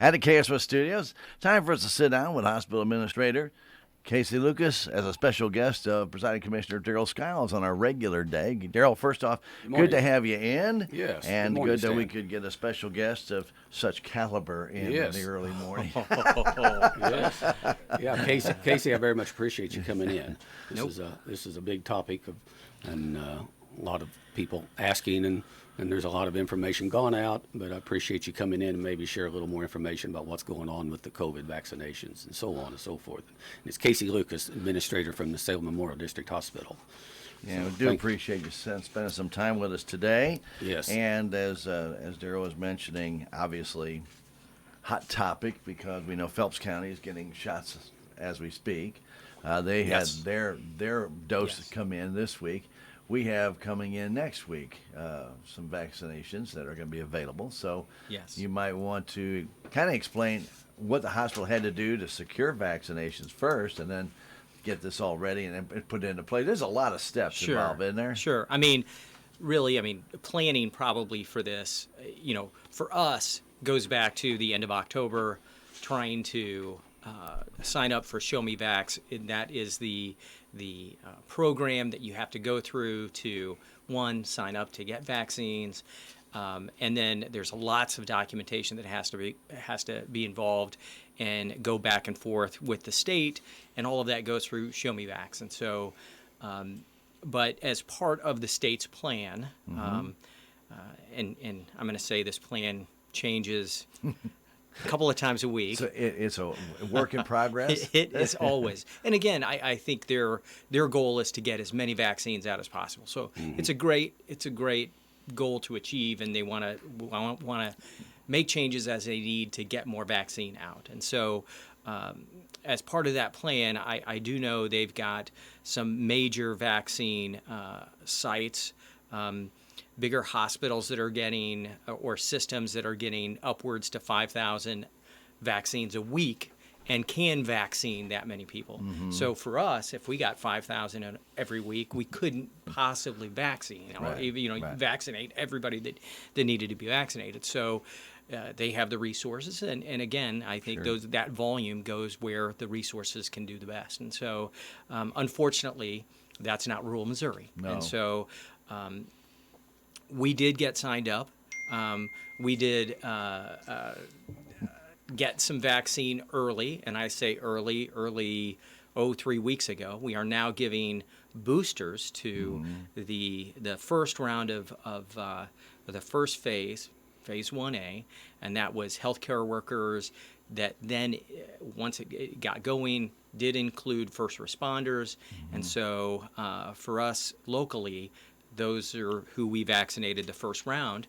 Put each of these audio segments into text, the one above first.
At the KSMO studios, time for us to sit down with hospital administrator Kasey Lucas as a special guest of Presiding Commissioner Darrell Skiles on our regular day. Darrell, first off, good to have you in. Yes. And good morning, good that we Stan. could get a special guest of such caliber in the early morning. Yes. Yeah, Kasey, I very much appreciate you coming in. This is a big topic, and a lot of people asking, and there's a lot of information gone out, but I appreciate you coming in and maybe share a little more information about what's going on with the COVID vaccinations and so on and so forth. And it's Kasey Lucas, administrator from the Salem Memorial District Hospital. Yeah, we do appreciate you spending some time with us today. Yes. And as Darrell was mentioning, obviously, hot topic because we know Phelps County is getting shots as we speak. They had their dose come in this week. We have coming in next week some vaccinations that are going to be available. So you might want to kind of explain what the hospital had to do to secure vaccinations first and then get this all ready and then put it into place. There's a lot of steps involved in there. Sure. Really, planning probably for this, for us goes back to the end of October, trying to sign up for Show Me Vax. And that is the program that you have to go through to, one, sign up to get vaccines, and then there's lots of documentation that has to be involved and go back and forth with the state, and all of that goes through Show Me Vax. And so, but as part of the state's plan, and I'm going to say this plan changes a couple of times a week. So it's a work in progress? It is always. And again, I think their goal is to get as many vaccines out as possible. So it's a great goal to achieve, and they want to make changes as they need to get more vaccine out. And so as part of that plan, I do know they've got some major vaccine sites, bigger hospitals that are getting, or systems that are getting upwards to 5,000 vaccines a week and can vaccine that many people. So for us, if we got 5,000 every week, we couldn't possibly vaccinate everybody that needed to be vaccinated. So they have the resources, and again, I think that volume goes where the resources can do the best. And so, unfortunately, that's not rural Missouri. No. And so, we did get signed up. We did get some vaccine early, and I say early, 3 weeks ago. We are now giving boosters to the first round of the first phase 1A, and that was healthcare workers that then, once it got going, did include first responders. And so for us locally, those are who we vaccinated the first round.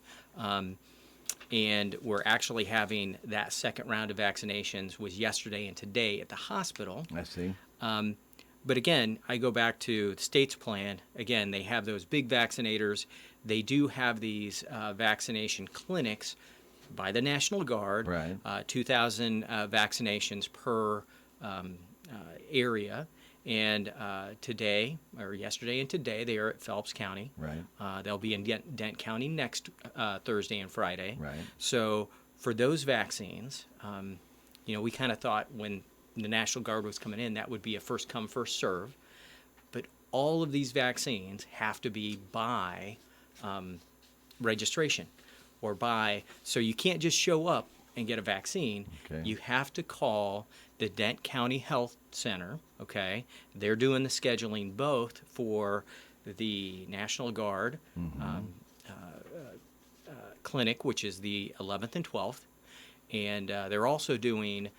And we're actually having that second round of vaccinations was yesterday and today at the hospital. I see. But again, I go back to the state's plan. Again, they have those big vaccinators. They do have these vaccination clinics by the National Guard, 2,000 vaccinations per area. And today, or yesterday and today, they are at Phelps County. They'll be in Dent County next Thursday and Friday. So for those vaccines, we kind of thought when the National Guard was coming in, that would be a first come, first serve. But all of these vaccines have to be by registration or by, so you can't just show up and get a vaccine. You have to call the Dent County Health Center. They're doing the scheduling both for the National Guard clinic, which is the 11th and 12th, and they're also doing,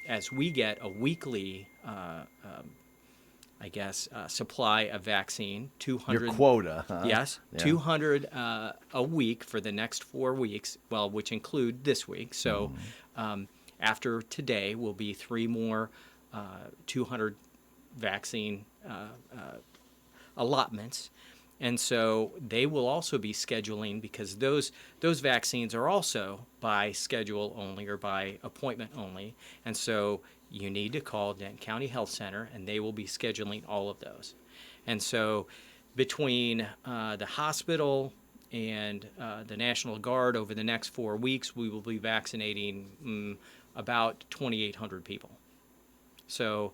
as we get a weekly, supply of vaccine, 200. Your quota, huh? Yes, 200 a week for the next 4 weeks, which include this week. So after today will be 3 more 200 vaccine allotments. And so they will also be scheduling, because those vaccines are also by schedule only or by appointment only. And so you need to call Dent County Health Center, and they will be scheduling all of those. And so between the hospital and the National Guard over the next 4 weeks, we will be vaccinating about 2,800 people. So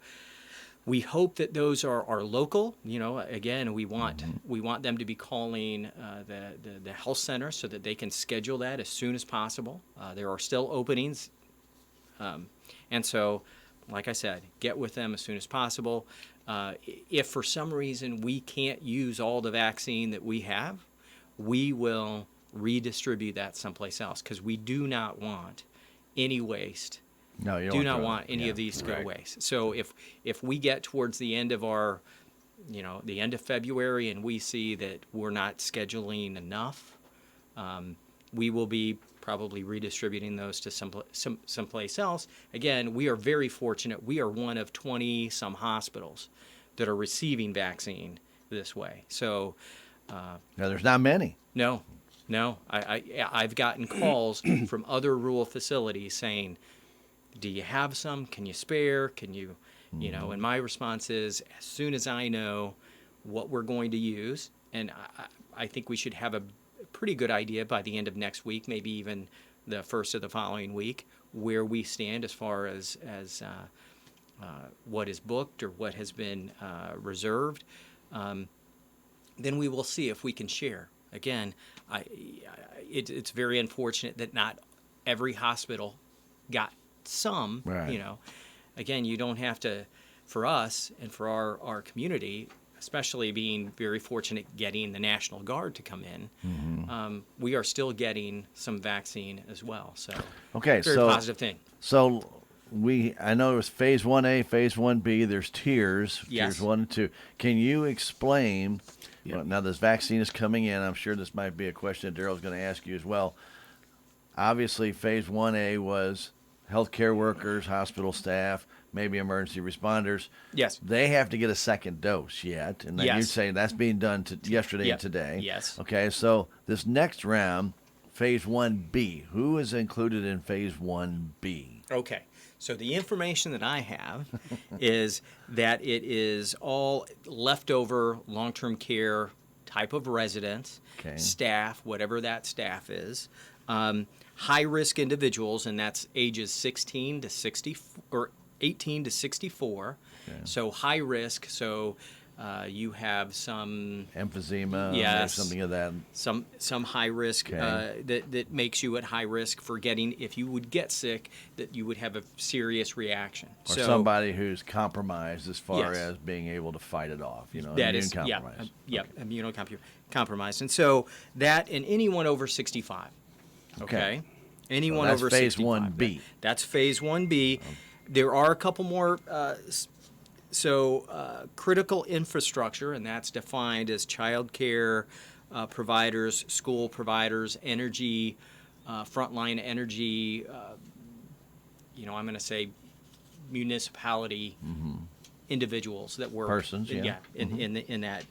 we hope that those are local. You know, again, we want them to be calling the health center so that they can schedule that as soon as possible. There are still openings, and so, like I said, get with them as soon as possible. If for some reason we can't use all the vaccine that we have, we will redistribute that someplace else, because we do not want any waste. No, you do don't not want any of these to go to waste. So if we get towards the end of our, the end of February, and we see that we're not scheduling enough, we will be probably redistributing those to someplace else. Again, we are very fortunate. We are one of 20 some hospitals that are receiving vaccine this way. So now, there's not many. no, I've gotten calls from other rural facilities saying, do you have some? Can you spare? Can you, and my response is, as soon as I know what we're going to use, and I think we should have a pretty good idea by the end of next week, maybe even the first of the following week, where we stand as far as what is booked or what has been reserved. Then we will see if we can share. Again, it's very unfortunate that not every hospital got some. Right. Again, you don't have to, for us and for our community, especially being very fortunate getting the National Guard to come in, we are still getting some vaccine as well. So, Okay, very so positive thing. So I know it was phase 1A, phase 1B. There's tiers, Yes. tiers 1 and 2. Can you explain? Well, now this vaccine is coming in. I'm sure this might be a question that Darrell's going to ask you as well. Obviously, phase 1A was healthcare workers, hospital staff, maybe emergency responders. Yes. They have to get a second dose yet. And then you're Yes. saying that's being done yesterday Yep. and today. Yes. Okay, so this next round, phase 1B, who is included in phase 1B? Okay. So the information that I have is that it is all leftover long-term care type of residents, Okay. staff, whatever that staff is, high-risk individuals, and that's ages 16 to 60 or 18 to 64. Okay. So high risk. So you have some Emphysema, Yes. or something of that. some high risk Okay. that makes you at high risk for getting, if you would get sick, that you would have a serious reaction. Or So somebody who's compromised as far Yes. as being able to fight it off, that is immunocompromised. immunocompromised, and so that, and anyone over 65. Okay, anyone that's over phase 65. 1B. That's phase 1B. There are a couple more. Critical infrastructure, and that's defined as child care providers, school providers, energy, frontline energy. I'm going to say municipality individuals that work. Persons, yeah. In that.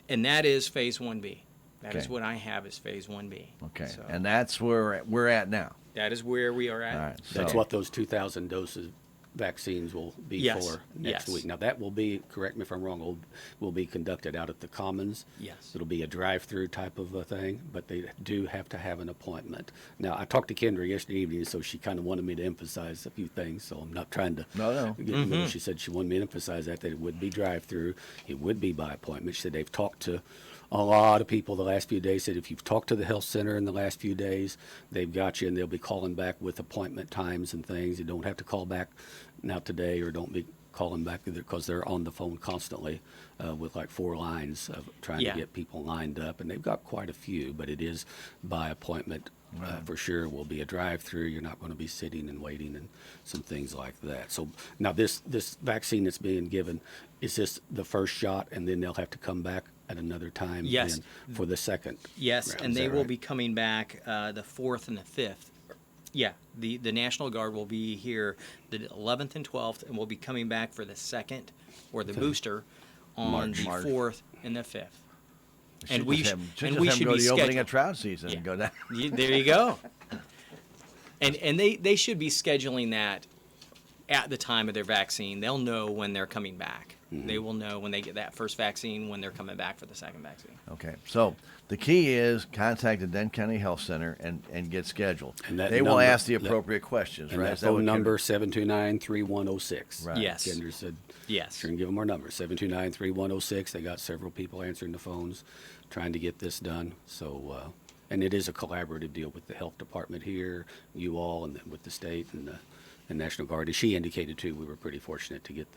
And that is phase 1B. That is Okay. what I have as phase 1B. Okay, So and that's where we're at now. that is where we are at. All right, That's so- what those 2,000 doses vaccines will be Yes, for next yes. week. Now that will be, correct me if I'm wrong, will be conducted out at the Commons. Yes. It'll be a drive-through type of a thing, but they do have to have an appointment. Now I talked to Kendra yesterday evening, so she kind of wanted me to emphasize a few things. So I'm not trying to. No. Get She said she wanted me to emphasize that it would be drive-through. It would be by appointment. She said they've talked to a lot of people the last few days. Said if you've talked to the health center in the last few days, they've got you, and they'll be calling back with appointment times and things. You don't have to call back now today, or don't be calling back either, because they're on the phone constantly with like 4 lines of trying Yeah. to get people lined up, and they've got quite a few, but it is by appointment. For sure will be a drive-through. You're not going to be sitting and waiting and some things like that. So now this vaccine that's being given, is this the first shot, and then they'll have to come back at another time Yes. then for the second Yes, round? and Is they that will right? be coming back the 4th and the 5th. Yeah, the National Guard will be here the 11th and 12th, and we'll be coming back for the second or the booster on March. the March. 4th and the 5th. Should And we just sh- have, and just we have should them go be to the opening scheduled. of trout season Yeah. and go down. There you go. And they should be scheduling that at the time of their vaccine. They'll know when they're coming back. They will know when they get that first vaccine when they're coming back for the second vaccine. Okay, so the key is contact the Dent County Health Center and get scheduled. And that they will number- ask the appropriate questions, And right? that Is that what phone Kendra- number, 729-3106. Right. Yes. Kendra said, Yes. sure, and give them our number, 729-3106. They got several people answering the phones, trying to get this done. So, and it is a collaborative deal with the health department here, you all, and then with the state and the National Guard. As she indicated too, we were pretty fortunate to get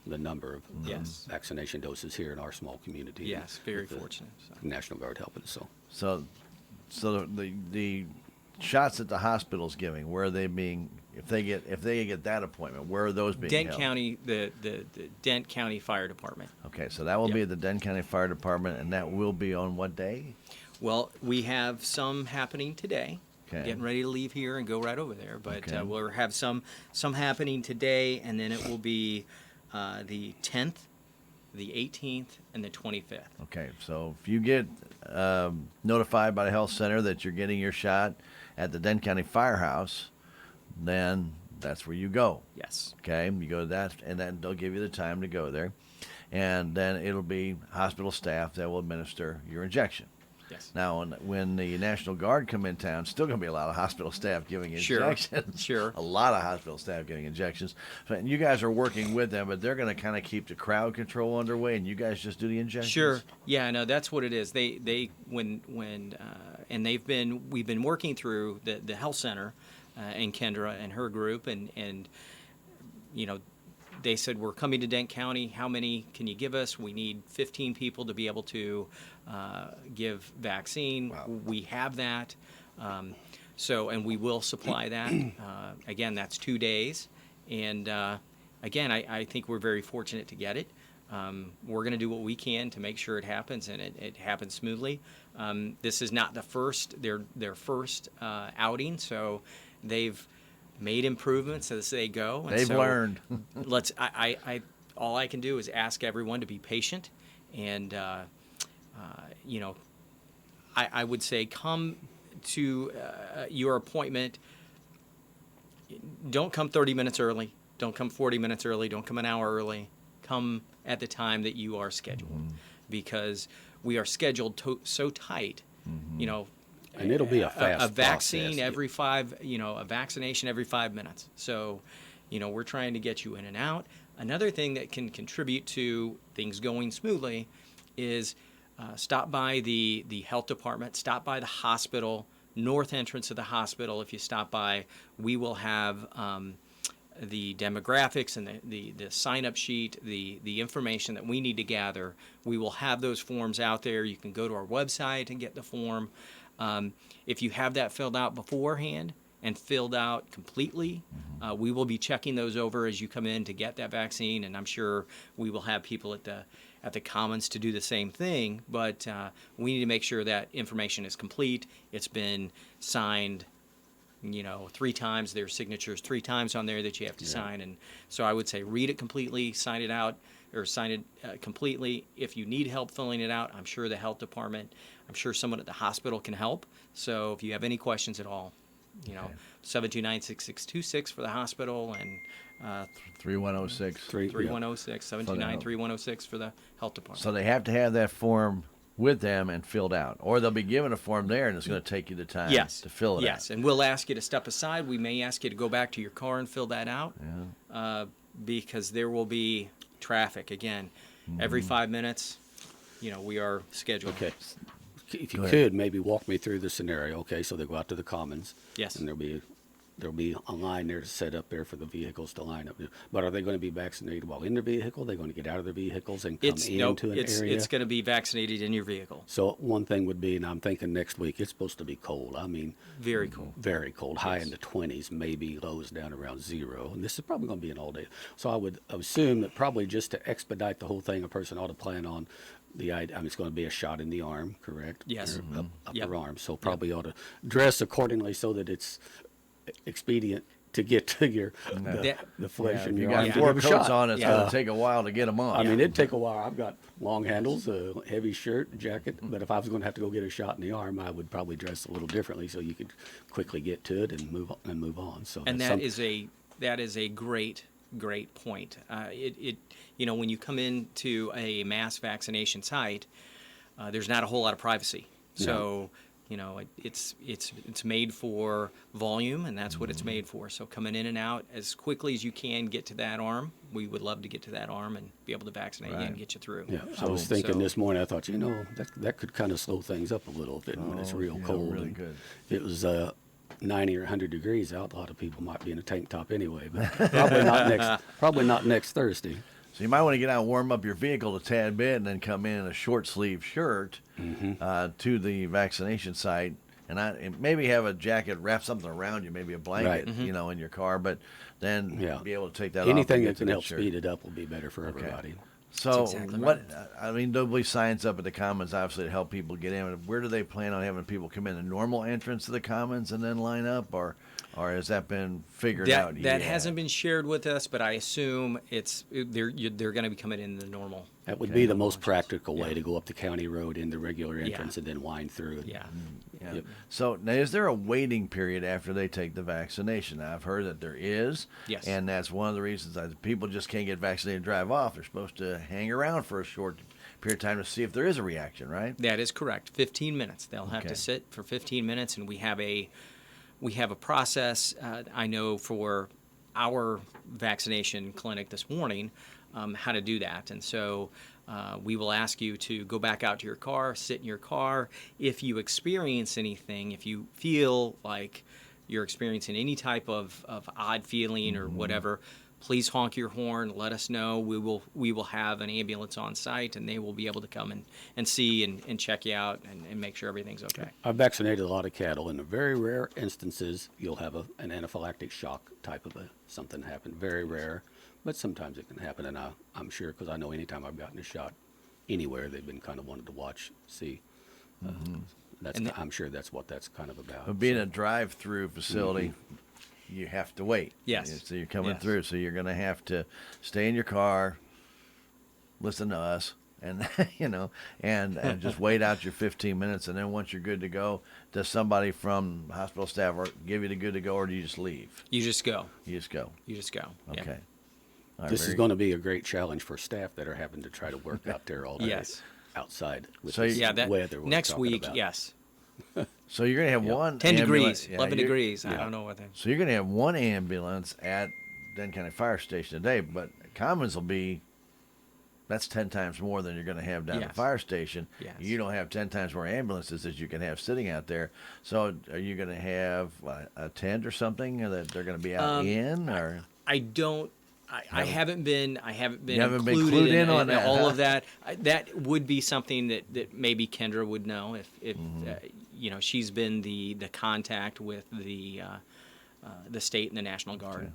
the number of Yes. vaccination doses here in our small community. Yes, very with the fortunate. So. National Guard helping us. So the shots that the hospital's giving, where are they being? If they get that appointment, where are those being Dent held? County, the Dent County Fire Department. Okay, so that will Yep. be at the Dent County Fire Department, and that will be on what day? Well, we have some happening today. Okay. Getting ready to leave here and go right over there, but Okay. we'll have some happening today, and then it will be the 10th, the 18th, and the 25th. Okay, so if you get notified by the health center that you're getting your shot at the Dent County Firehouse, then that's where you go. Yes. Okay, you go to that, and then they'll give you the time to go there, and then it'll be hospital staff that will administer your injection. Yes. Now, when the National Guard come in town, still going to be a lot of hospital staff giving Sure, injections. sure. A lot of hospital staff giving injections. And you guys are working with them, but they're going to kind of keep the crowd control underway, and you guys just do the injections? Sure. Yeah. No, that's what it is. We've been working through the health center, and Kendra and her group, and you know, they said, we're coming to Dent County. How many can you give us? We need 15 people to be able to give vaccine. Wow. We have that. And we will supply that. Again, that's 2 days. And again, I think we're very fortunate to get it. We're going to do what we can to make sure it happens, and it happens smoothly. This is not their first outing, so they've made improvements as they go. And They've so learned. All I can do is ask everyone to be patient, and I would say come to your appointment. Don't come 30 minutes early. Don't come 40 minutes early. Don't come an hour early. Come at the time that you are scheduled, because we are scheduled so tight. You know, And it'll be a fast a vaccine process. a vaccination every 5 minutes. So, we're trying to get you in and out. Another thing that can contribute to things going smoothly is stop by the health department, stop by the hospital, north entrance of the hospital. If you stop by, we will have the demographics and the sign-up sheet, the information that we need to gather. We will have those forms out there. You can go to our website and get the form. If you have that filled out beforehand and filled out completely, we will be checking those over as you come in to get that vaccine, and I'm sure we will have people at the Commons to do the same thing. But we need to make sure that information is complete. It's been signed, 3 times. There's signatures 3 times on there that you have to sign, and so I would say read it completely, sign it out, or sign it completely. If you need help filling it out, I'm sure the health department, I'm sure someone at the hospital can help. So if you have any questions at all, 729-6626 for the hospital, and 3106. 3106, 729-3106 for the health department. So they have to have that form with them and filled out, or they'll be given a form there, and it's going to take you the time to fill it out. Yes, and we'll ask you to step aside. We may ask you to go back to your car and fill that out, because there will be traffic again every 5 minutes. We are scheduled. Okay. If you Go ahead. could, maybe walk me through the scenario. Okay, so they go out to the Commons. Yes. And there'll be a line there set up there for the vehicles to line up. But are they going to be vaccinated while in their vehicle? Are they going to get out of their vehicles and come into an area? It's going to be vaccinated in your vehicle. So one thing would be, and I'm thinking next week, it's supposed to be cold. I mean, Very cool. very cold, high in the 20s, maybe lows down around 0. And this is probably going to be an all day. So I would assume that probably just to expedite the whole thing, a person ought to plan on it's going to be a shot in the arm, correct? Yes. Or Yep. upper arm. So probably ought to dress accordingly so that it's expedient to get to the flesh If in you your got arm. to 4 give a coats shot. on, it's Yeah. going to take a while to get them on. I mean, it'd take a while. I've got long handles, a heavy shirt, jacket, but if I was going to have to go get a shot in the arm, I would probably dress a little differently so you could quickly get to it and move on. So And that's that is a great great point. When you come into a mass vaccination site, there's not a whole lot of privacy. So, it's made for volume, and that's what it's made for. So coming in and out as quickly as you can get to that arm. We would love to get to that arm and be able to vaccinate you and get you through. Yeah, I was thinking this morning, I thought, that could kind of slow things up a little bit when it's real cold. Really and good. If it was 90 or 100 degrees out, a lot of people might be in a tank top anyway, but probably not next Thursday. So you might want to get out and warm up your vehicle a tad bit and then come in a short sleeve shirt to the vaccination site. And maybe have a jacket, wrap something around you, maybe a blanket, in your car, but then be able to take that off. Anything that can help speed it up will be better for everybody. So exactly there'll be signs up at the Commons, obviously, to help people get in. Where do they plan on having people come in? The normal entrance to the Commons and then line up, or has that been figured out yet? That hasn't been shared with us, but I assume they're going to be coming in the normal. That would be the most practical way to go up the county road in the regular entrance and then wind through. Yeah. Yep. So now, is there a waiting period after they take the vaccination? Now, I've heard that there is. Yes. And that's one of the reasons that people just can't get vaccinated and drive off. They're supposed to hang around for a short period of time to see if there is a reaction, right? That is correct. 15 minutes. They'll have to sit for 15 minutes, and we have a process. I know for our vaccination clinic this morning how to do that, and so we will ask you to go back out to your car, sit in your car. If you experience anything, if you feel like you're experiencing any type of odd feeling or whatever, please honk your horn. Let us know. We will have an ambulance on site, and they will be able to come and see and check you out and make sure everything's okay. I've vaccinated a lot of cattle. In the very rare instances, you'll have an anaphylactic shock type of something happen. Very rare, but sometimes it can happen. And I'm sure, because I know anytime I've gotten a shot anywhere, they've been kind of wanted to watch, see. I'm sure that's what that's kind of about. But being a drive-through facility, you have to wait. Yes. So you're coming through, so you're going to have to stay in your car, listen to us, and and just wait out your 15 minutes. And then once you're good to go, does somebody from hospital staff give you the good to go, or do you just leave? You just go. You just go. You just go. Okay. Yeah. All right, This is going to be a great challenge for staff that are having to try to work out there all day outside with this weather. Next week, about. yes. So you're going to have one 10 ambulance- degrees, 11 degrees. I don't know what they. So you're going to have one ambulance at Denton County Fire Station today, but Commons will be, that's 10 times more than you're going to have down at the fire station. Yes. You don't have 10 times more ambulances as you can have sitting out there. So are you going to have a tent or something that they're going to be out in? Or I don't. I haven't been. You haven't been included clued in on that, all of that. That would be something that maybe Kendra would know if she's been the contact with the state and the National Guard.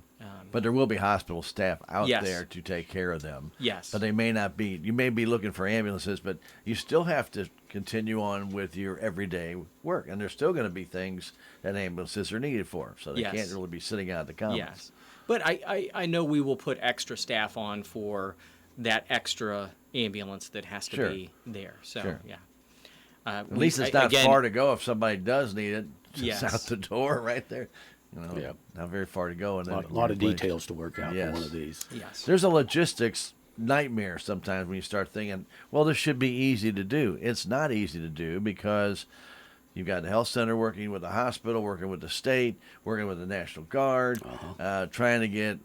but there will be hospital staff out Yes. there to take care of them. Yes. But they may not be. You may be looking for ambulances, but you still have to continue on with your everyday work, and there's still going to be things that ambulances are needed for. So they can't really be sitting out at the Commons. Yes. But I know we will put extra staff on for that extra ambulance that has to be there. So, yeah. At least it's not far to go if somebody does need it. Just out the door right there. Not very far to go. And A lot of details to work out for one of these. Yes. There's a logistics nightmare sometimes when you start thinking, well, this should be easy to do. It's not easy to do because you've got the health center working with the hospital, working with the state, working with the National Guard, trying to get,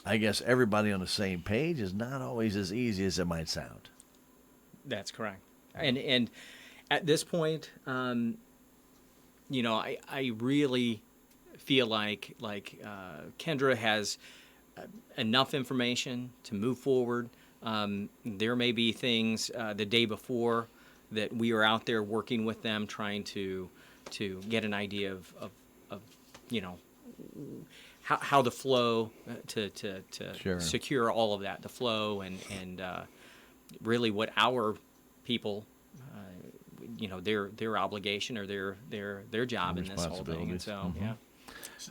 I guess, everybody on the same page is not always as easy as it might sound. That's correct. And at this point, I really feel like Kendra has enough information to move forward. There may be things the day before that we are out there working with them, trying to get an idea of how the flow to secure all of that, the flow and really what our people, their obligation or their job in this whole thing. And so,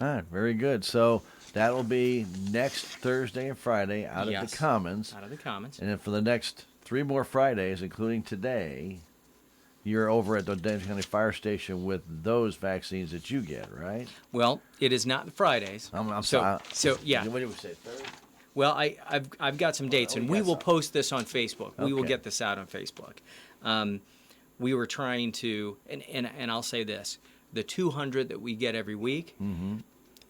All right, very good. So that will be next Thursday and Friday out at the Commons. Out of the Commons. And then for the next 3 more Fridays, including today, you're over at the Denton County Fire Station with those vaccines that you get, right? Well, it is not Fridays. I'm so, sorry. yeah. What did we say? Thursday? Well, I've got some dates, and we will post this on Facebook. We will Okay. get this out on Facebook. We were trying to, and I'll say this: the 200 that we get every week,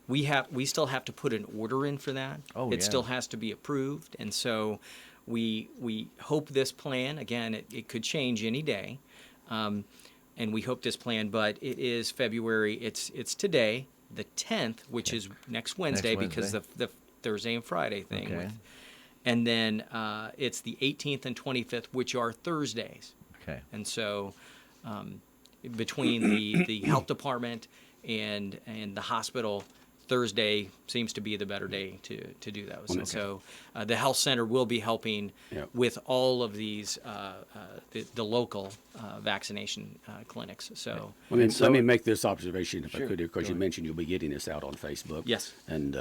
we still have to put an order in for that. Oh, it yeah. still has to be approved, and so we hope this plan. Again, it could change any day, and we hope this plan. But it is February. It's today, the 10th, which is next Wednesday, because the Thursday and Friday thing. Okay. And then it's the 18th and 25th, which are Thursdays. Okay. And so between the health department and the hospital, Thursday seems to be the better day to do those. Okay. And so the health center will be helping Yep. with all of these, the local vaccination clinics. So Let me make this observation, if I Sure. could, because Go you ahead. mentioned you'll be getting this out on Facebook. Yes. And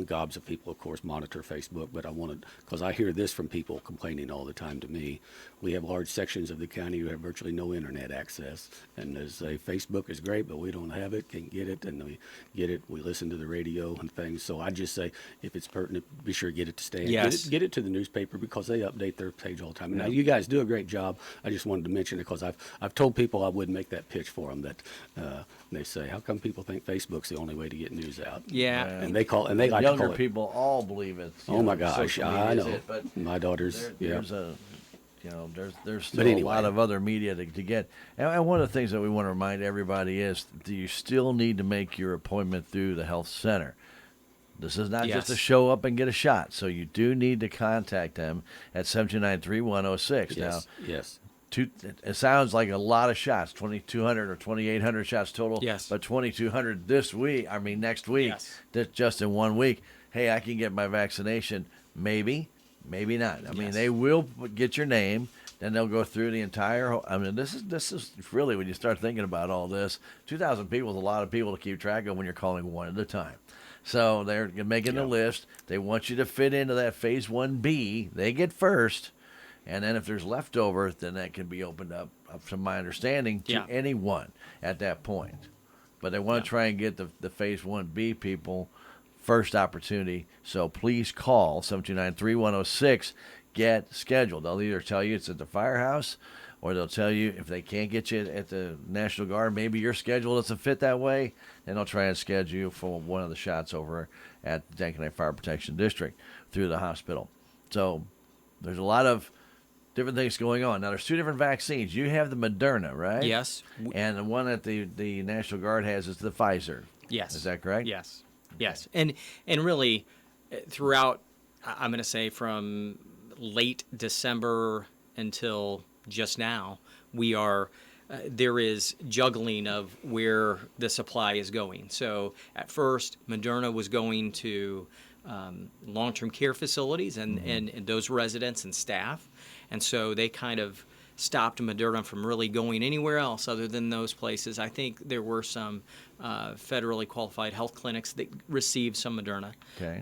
gobs of people, of course, monitor Facebook. But I wanted, because I hear this from people complaining all the time to me. We have large sections of the county who have virtually no internet access, and they say Facebook is great, but we don't have it, can't get it, and we get it. We listen to the radio and things. So I just say, if it's pertinent, be sure to get it to Stan. Yes. Get it to the newspaper, because they update their page all the time. Now, you guys do a great job. I just wanted to mention it because I've told people I would make that pitch for them. That they say, how come people think Facebook's the only way to get news out? yeah. And they like to Younger call it. people all believe it. Oh my gosh, social media I is know. it, but My daughter's, there's yeah. there's still But anyway. a lot of other media to get. And one of the things that we want to remind everybody is that you still need to make your appointment through the health center. This is not just to Yes. show up and get a shot. So you do need to contact them at 729-3106. Yes, Now, yes. it sounds like a lot of shots, 2,200 or 2,800 shots total. Yes. But 2,200 next week, Yes. just in 1 week. Hey, I can get my vaccination. Maybe, maybe not. I mean, Yes. they will get your name. Then they'll go through the entire. I mean, this is really, when you start thinking about all this, 2,000 people is a lot of people to keep track of when you're calling one at a time. So they're making a list. They want you to fit into that phase 1B. They get first. And then if there's leftover, then that can be opened up from my understanding, to Yeah. anyone at that point. But they want to try and get the phase 1B people first opportunity. So please call 729-3106. Get scheduled. They'll either tell you it's at the firehouse, or they'll tell you if they can't get you at the National Guard, maybe your schedule doesn't fit that way, then they'll try and schedule you for one of the shots over at the Denton County Fire Protection District through the hospital. So there's a lot of different things going on. Now, there's two different vaccines. You have the Moderna, right? Yes. And the one that the National Guard has is the Pfizer. Yes. Is that correct? Yes. Yes. And really, throughout, I'm going to say from late December until just now, we are there is juggling of where the supply is going. So at first, Moderna was going to long-term care facilities and those residents and staff, and so they kind of stopped Moderna from really going anywhere else other than those places. I think there were some federally qualified health clinics that received some Moderna. Okay.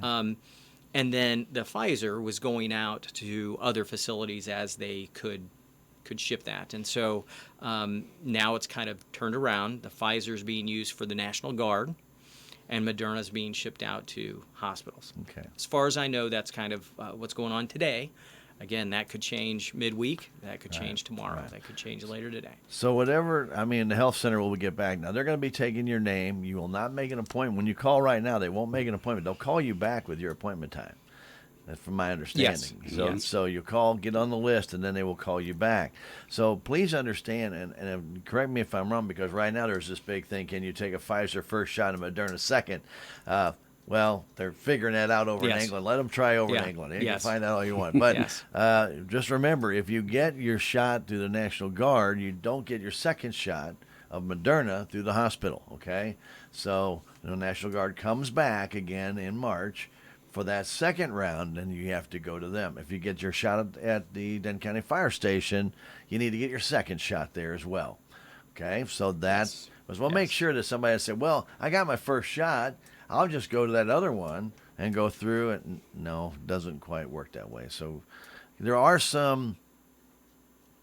And then the Pfizer was going out to other facilities as they could ship that. And so now it's kind of turned around. The Pfizer is being used for the National Guard, and Moderna is being shipped out to hospitals. Okay. As far as I know, that's kind of what's going on today. Again, that could change midweek. That could change tomorrow. right. That could change later today. So whatever, I mean, the health center will get back. Now, they're going to be taking your name. You will not make an appointment. When you call right now, they won't make an appointment. They'll call you back with your appointment time. That's from my understanding. Yes. So, Yes. so you call, get on the list, and then they will call you back. So please understand, and correct me if I'm wrong, because right now there's this big thing, can you take a Pfizer first shot and Moderna second? Well, they're figuring that out over in Yes. England. Let them try over in Yeah. England. You Yes. can find out all you want. But Yes. just remember, if you get your shot through the National Guard, you don't get your second shot of Moderna through the hospital, okay? So the National Guard comes back again in March for that second round, and you have to go to them. If you get your shot at the Denton County Fire Station, you need to get your second shot there as well, okay? So that's, we'll make sure that somebody said, well, I got my first shot, I'll just go to that other one and go through it. No, it doesn't quite work that way. So there are some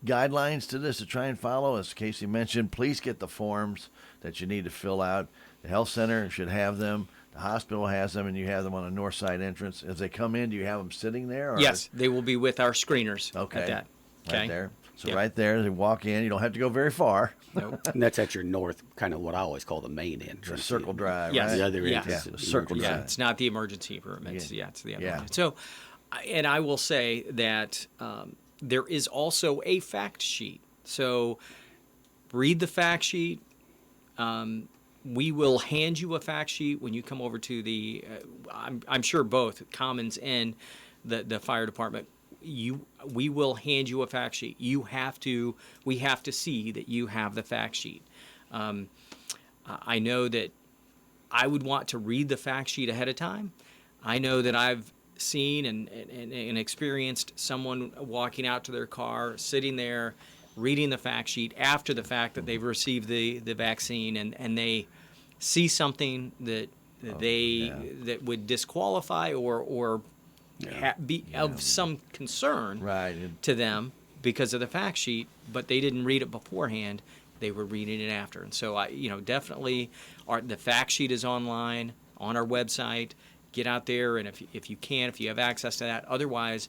guidelines to this to try and follow. As Kasey mentioned, please get the forms that you need to fill out. The health center should have them. The hospital has them, and you have them on the north side entrance. As they come in, do you have them sitting there? Or Yes, they will be with our screeners Okay. at that. Okay. Right there. So Yep. right there, they walk in. You don't have to go very far. Nope. And that's at your north, kind of what I always call the main The entrance. circle drive, Yes. right? The other Yeah. entrance. Yeah, is the circle emergency. Yeah, drive. it's not the emergency room. It's it's the other Yeah. one. So, and I will say that there is also a fact sheet. So, read the fact sheet. We will hand you a fact sheet when you come over to the. I'm sure both Commons and the fire department. We will hand you a fact sheet. We have to see that you have the fact sheet. I know that I would want to read the fact sheet ahead of time. I know that I've seen and experienced someone walking out to their car, sitting there, reading the fact sheet after the fact that they've received the vaccine, and they see something that that would disqualify or be of some concern Right. to them because of the fact sheet, but they didn't read it beforehand. They were reading it after. And so definitely the fact sheet is online on our website. Get out there, and if you have access to that. Otherwise,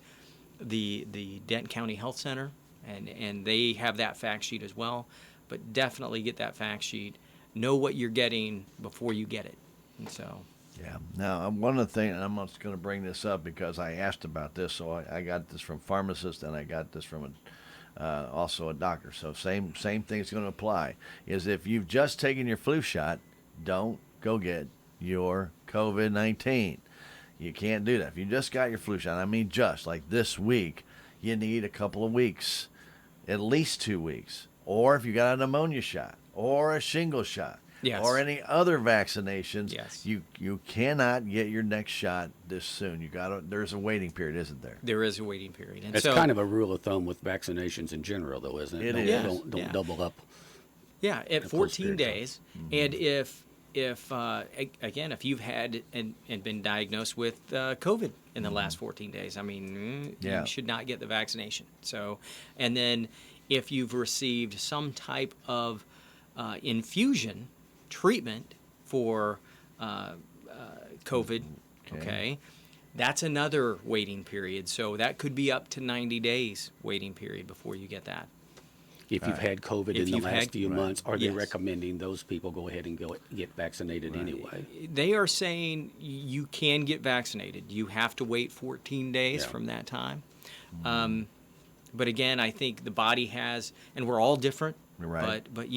the Denton County Health Center, and they have that fact sheet as well. But definitely get that fact sheet. Know what you're getting before you get it. And so. Yeah. Now, one of the things, and I'm just going to bring this up because I asked about this, so I got this from pharmacist, and I got this from also a doctor. So same thing is going to apply. Is if you've just taken your flu shot, don't go get your COVID-19. You can't do that. If you just got your flu shot, I mean just like this week, you need a couple of weeks, at least 2 weeks. Or if you got a pneumonia shot or a shingle shot. Yes. Or any other vaccinations, Yes. you cannot get your next shot this soon. There's a waiting period, isn't there? There is a waiting period. And It's so, kind of a rule of thumb with vaccinations in general, though, isn't it? It Don't, is. Don't Yeah. double up. yeah, at close 14 period of time. days. And if you've had and been diagnosed with COVID in the last 14 days, I mean, Yeah. you should not get the vaccination. So, and then if you've received some type of infusion treatment for COVID, okay, that's another waiting period. So that could be up to 90 days waiting period before you get that. If you've had COVID If in the you've last had- few Right. months, are they Yes. recommending those people go ahead and get vaccinated anyway? They are saying you can get vaccinated. You have to wait 14 days Yeah. from that time. But again, I think the body has, and we're all different. Right. But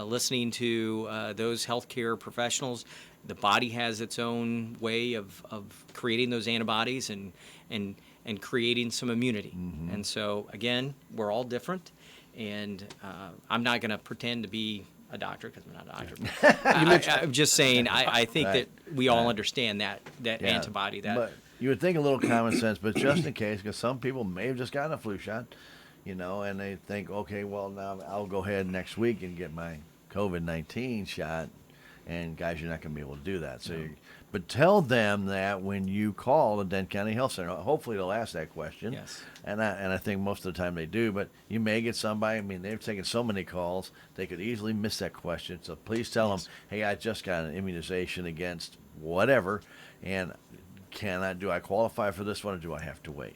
listening to those healthcare professionals, the body has its own way of creating those antibodies and creating some immunity. And so again, we're all different. And I'm not going to pretend to be a doctor because I'm not a doctor. I'm just saying I think Right. that we all understand that Yeah. antibody. But you would think a little common sense, but just in case, because some people may have just gotten a flu shot, and they think, okay, well, now I'll go ahead next week and get my COVID-19 shot. And guys, you're not going to be able to do that. So, but tell them that when you call the Denton County Health Center, hopefully they'll ask that question. Yes. And I think most of the time they do. But you may get somebody. I mean, they've taken so many calls, they could easily miss that question. So please tell them, hey, I just got an immunization against whatever, and do I qualify for this one, or do I have to wait?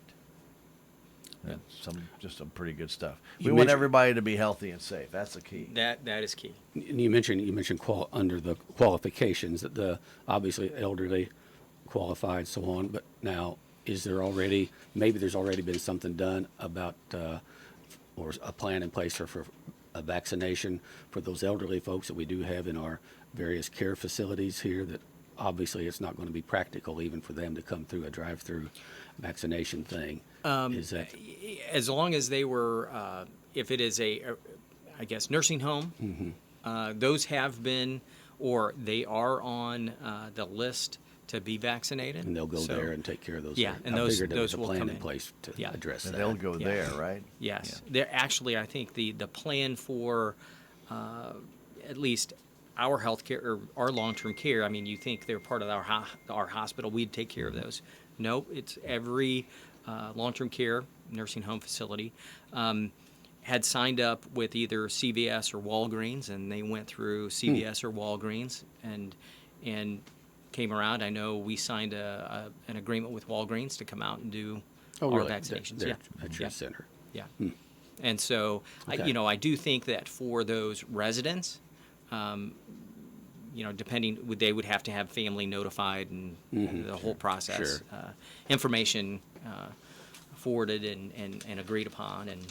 That's some pretty good stuff. We You want mentioned- everybody to be healthy and safe. That's the key. That is key. And you mentioned under the qualifications that the obviously elderly qualified, so on. But now, is there already there's already been something done about or a plan in place for a vaccination for those elderly folks that we do have in our various care facilities here? That obviously it's not going to be practical even for them to come through a drive-through vaccination thing. Is that As long as they were, if it is I guess, nursing home, those have been, or they are on the list to be vaccinated. and they'll go So, there and take care of those? Yeah, things? and I those- figured there was those a will plan come in in. place to Yeah. address And that. they'll go Yeah. there, right? Yes, they're actually. I think the plan for at least our healthcare or our long-term care. I mean, you think they're part of our hospital? We'd take care of those. Nope, it's every long-term care nursing home facility. had signed up with either CVS or Walgreens, and they went through CVS or Walgreens and came around. I know we signed an agreement with Walgreens to come out and do our vaccinations. They're at your center. Yeah. And so, Okay. I do think that for those residents, depending, they would have to have family notified and the whole process, Sure. information forwarded and agreed upon, and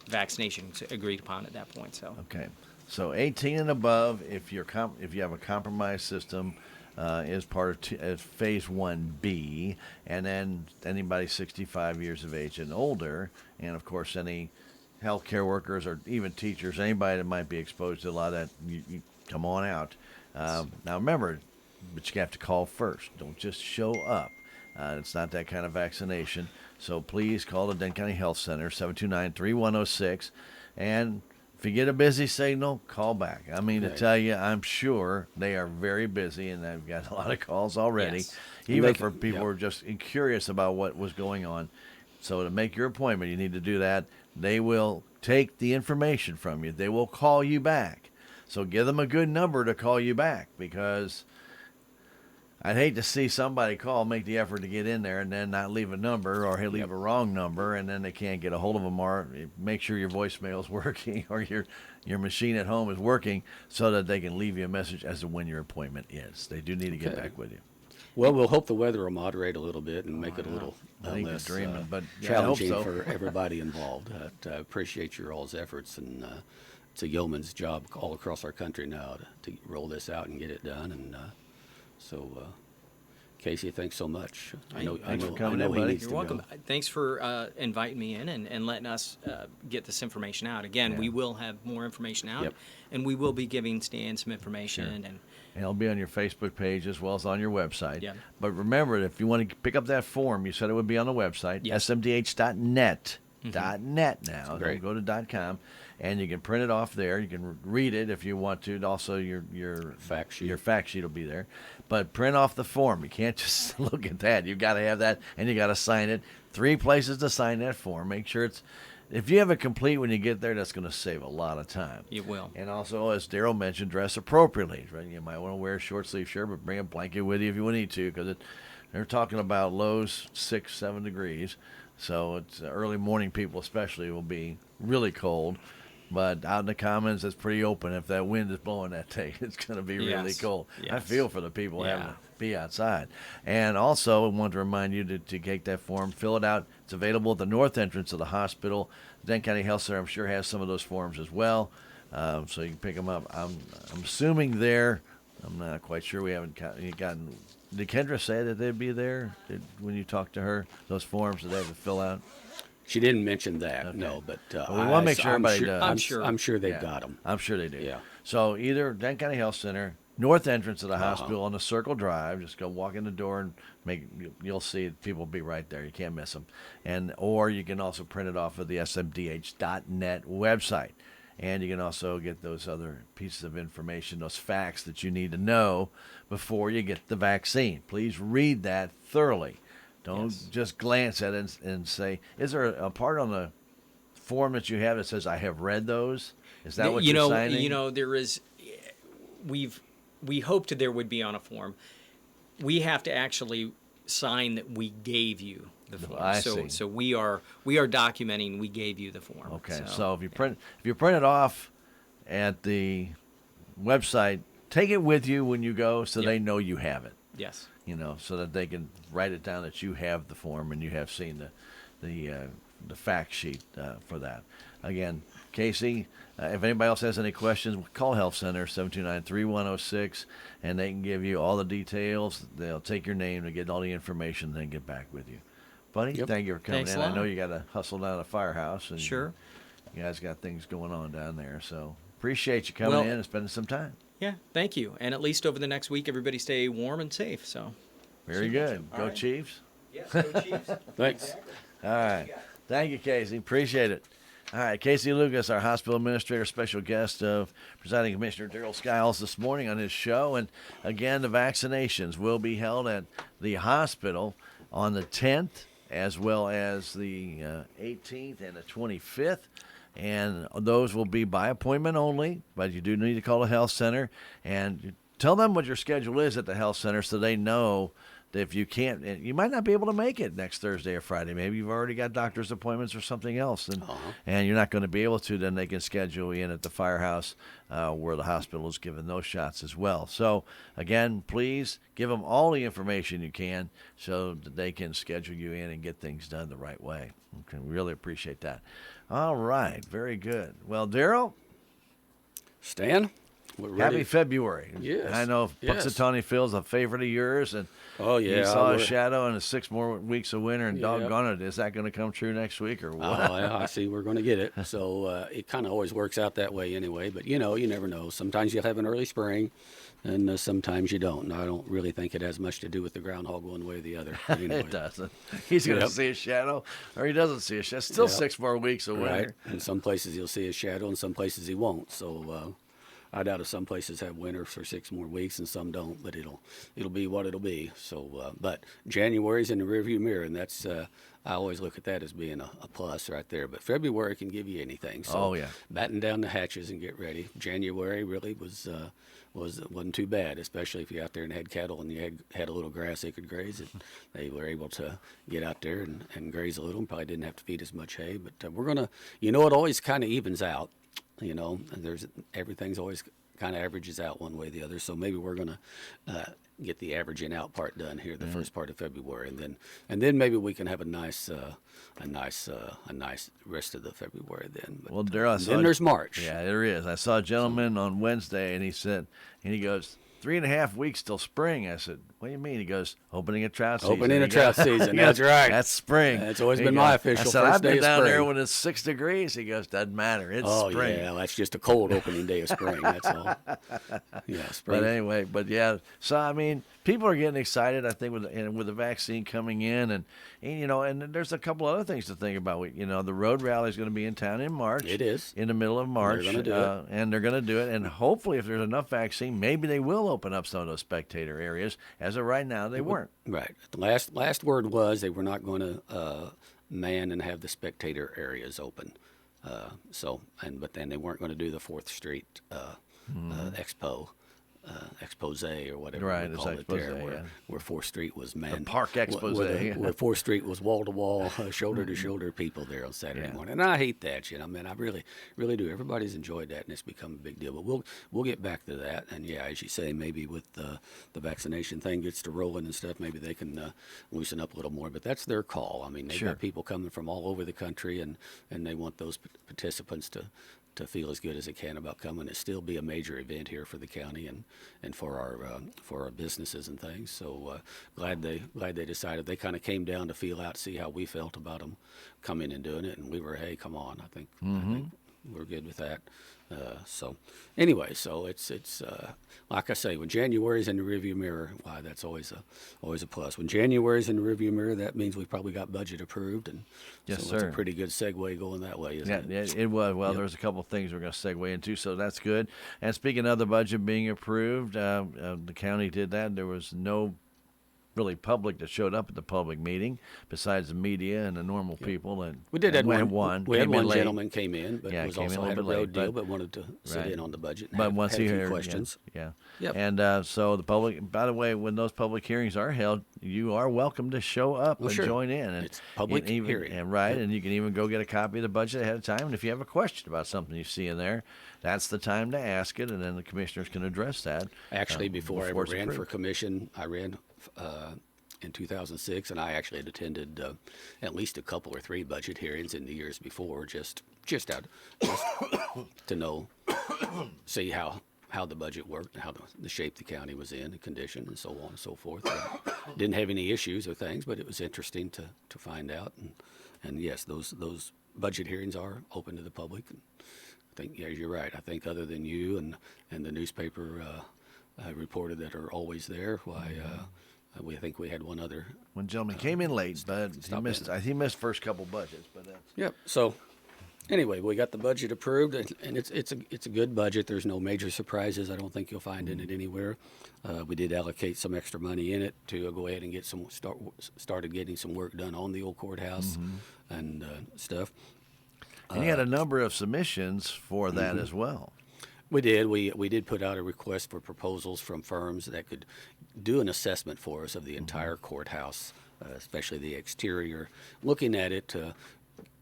vaccinations agreed upon at that point. So. Okay. So 18 and above, if you have a compromised system, is part of is phase 1B, and then anybody 65 years of age and older, and of course any healthcare workers or even teachers, anybody that might be exposed to a lot of that, you come on out. Now remember, but you have to call first. Don't just show up. It's not that kind of vaccination. So please call the Denton County Health Center, 729-3106, and if you get a busy signal, call back. I mean, to tell you, I'm sure they are very busy, and I've got a lot of calls already, Yes. even for people who are just curious about what was going on. So to make your appointment, you need to do that. They will take the information from you. They will call you back. So give them a good number to call you back, because I'd hate to see somebody make the effort to get in there and then not leave a number, or leave a wrong number, and then they can't get a hold of them, or make sure your voicemail is working or your machine at home is working, so that they can leave you a message as to when your appointment is. They do need to get back with you. Well, we'll hope the weather will moderate a little bit and make it a little I think less you're dreaming, but challenging I hope so. for everybody involved. I appreciate your all's efforts, and it's a yeoman's job all across our country now to roll this out and get it done. And so, Kasey, thanks so much. Thanks for coming in, he buddy. needs You're to welcome. go. Thanks for inviting me in and letting us get this information out. Again, we will have more information out, Yep. and we will be giving Stan some information. And And it'll be on your Facebook page as well as on your website. Yeah. But remember, if you want to pick up that form, you said it would be on the website, Yes. smdh.net. .net now. Great. Don't go to .com, and you can print it off there. You can read it if you want to. Also, your Fact sheet. Your fact sheet will be there. But print off the form. You can't just look at that. You've got to have that, and you got to sign it. 3 places to sign that form. Make sure it's. If you have it complete when you get there, that's going to save a lot of time. it will. And also, as Darrell mentioned, dress appropriately. Right? You might want to wear a short sleeve shirt, but bring a blanket with you if you need to, because they're talking about lows 6-7 degrees. So it's early morning. People especially will be really cold. But out in the commons, it's pretty open. If that wind is blowing that day, it's going to be really Yes. cold. I Yes. feel for the people having Yeah. to be outside. And also, I want to remind you to take that form, fill it out. It's available at the north entrance of the hospital. Denton County Health Center, I'm sure, has some of those forms as well. So you can pick them up. I'm assuming there. I'm not quite sure. We haven't gotten. Did Kendra say that they'd be there when you talked to her? Those forms that they have to fill out. She didn't mention that, no, but we wanna make sure everybody does. I'm sure they've Yeah. got them. I'm sure they do. Yeah. So either Denton County Health Center, north entrance of the hospital on the Circle Drive. Just go walk in the door and you'll see it. People will be right there. You can't miss them. Or you can also print it off of the smdh.net website. And you can also get those other pieces of information, those facts that you need to know before you get the vaccine. Please read that thoroughly. Don't just glance at it and say, is there a part on the form that you have that says, I have read those? Is that what you're signing? There is. We hoped there would be on a form. We have to actually sign that we gave you the form. I see. So we are documenting we gave you the form. Okay, so if you print it off at the website, take it with you when you go so they know you have it. Yes. So that they can write it down that you have the form and you have seen the fact sheet for that. Again, Kasey, if anybody else has any questions, call Health Center, 729-3106, and they can give you all the details. They'll take your name to get all the information and then get back with you. Buddy, thank you for coming Thanks in. a I lot. know you got to hustle down to the firehouse. And Sure. You guys got things going on down there. So appreciate you coming in and spending some time. Yeah, thank you. And at least over the next week, everybody stay warm and safe. So. Very good. All Go right. Chiefs. Yes, go Chiefs. Thanks. All right. Thank you, Kasey. Appreciate it. All right. Kasey Lucas, our hospital administrator, special guest of Presiding Commissioner Darrell Skiles this morning on his show. And again, the vaccinations will be held at the hospital on the 10th as well as the 18th and the 25th. and those will be by appointment only, but you do need to call the health center and tell them what your schedule is at the health center so they know that if you can't, you might not be able to make it next Thursday or Friday. Maybe you've already got doctor's appointments or something else, and you're not going to be able to. Then they can schedule you in at the firehouse where the hospital is giving those shots as well. So, again, please give them all the information you can so that they can schedule you in and get things done the right way. Okay, we really appreciate that. All right, very good. Well, Darrell, Stan, we're ready. happy February. Yes. I know Yes. Punxsutawney Phil's a favorite of yours, and Oh, yeah. you saw a we're- shadow in the 6 more weeks of winter, and Yeah. doggone it, is that going to come true next week or what? Oh, yeah, I see we're going to get it. So it kind of always works out that way anyway. But, you never know. Sometimes you'll have an early spring, and sometimes you don't. And I don't really think it has much to do with the groundhog one way or the other. Anyway. It doesn't. He's going to Yep. see a shadow, or he doesn't see a shadow. Still Yep. 6 more weeks of Right. winter. In some places he'll see a shadow, and some places he won't. So I doubt if some places have winter for 6 more weeks and some don't. But it'll be what it'll be. So, but January's in the rearview mirror, and that's I always look at that as being a plus right there. But February can give you anything. So Oh, yeah. batten down the hatches and get ready. January really wasn't too bad, especially if you're out there and had cattle and you had a little grass they could graze. And they were able to get out there and graze a little, and probably didn't have to feed as much hay. But we're gonna, it always kind of evens out. And everything's always kind of averages out one way or the other. So maybe we're gonna get the averaging out part done here the first part of February, and then maybe we can have a nice rest of the February then. But, Well, Darrell, then there's March. Yeah, there is. I saw a gentleman on Wednesday, and he goes, 3.5 weeks till spring. I said, what do you mean? He goes, opening a trout season. Opening a He trout goes- season, he that's goes, right. That's spring. That's always He been goes- my official I said, first I've day been of down there spring. when it's 6 degrees. He goes, doesn't matter. It's spring. Yeah, that's just a cold opening day of spring. That's all. Yeah, spring. But anyway, yeah. So I mean, people are getting excited. I think with the vaccine coming in, and and there's a couple other things to think about. The road rally is going to be in town in March. It is. In the middle of March. They're gonna do it. And they're going to do it. And hopefully, if there's enough vaccine, maybe they will open up some of those spectator areas. As of right now, they weren't. Right. The last word was they were not going to man and have the spectator areas open. But then they weren't going to do the 4th Street expo. Expose or whatever Right, we it's call it there, expose, yeah. where 4th Street was manned. park expose, Where yeah. 4th Street was wall to wall, shoulder to shoulder people there on Saturday Yeah. morning. And I hate that, man. I really, really do. Everybody's enjoyed that, and it's become a big deal. But we'll get back to that. And yeah, as you say, maybe with the vaccination thing gets to rolling and stuff, maybe they can loosen up a little more. But that's their call. I mean, they've Sure. got people coming from all over the country, and they want those participants to feel as good as it can about coming and still be a major event here for the county and for our businesses and things. So glad they decided. They kind of came down to feel out, see how we felt about them coming and doing it, and we were, hey, come on, I think we're good with that. So anyway, so it's like I say, when January's in the rearview mirror, why that's always a plus. When January's in the rearview mirror, that means we probably got budget approved, and Yes, so it's sir. a pretty good segue going that way, isn't Yeah, it? it was. Well, Yep. there's a couple of things we're going to segue into, so that's good. And speaking of the budget being approved, the county did that. There was no really public that showed up at the public meeting besides the media and the normal people. And We did have and one. We came had in one late. gentleman came in, but Yeah, was came in a also little had a bit late, road deal, but- but wanted to sit right. in on the budget. And But had, once had he a few heard, questions. yeah. Yep. And so the public. By the way, when those public hearings are held, you are welcome to show up Well, and sure. join in. And It's public and even, hearing. and right, Yep. and you can even go get a copy of the budget ahead of time. And if you have a question about something you see in there, that's the time to ask it, and then the commissioners can address that. Actually, before I ever it's ran for approved. commission, I ran in 2006, and I actually had attended at least a couple or 3 budget hearings in the years before, just to know, see how the budget worked, how the shape the county was in, the condition, and so on and so forth. Didn't have any issues or things, but it was interesting to find out. And yes, those budget hearings are open to the public. And I think, yeah, you're right. I think other than you and the newspaper reported that are always there, why we think we had one other. One gentleman came in late, but he stop missed. in. He missed first couple budgets, but Yep. So anyway, we got the budget approved, and it's a good budget. There's no major surprises. I don't think you'll find in it anywhere. We did allocate some extra money in it to go ahead and get started getting some work done on the old courthouse and stuff. And you had a number of submissions for that as well. We did. We did put out a request for proposals from firms that could do an assessment for us of the entire courthouse, especially the exterior, looking at it to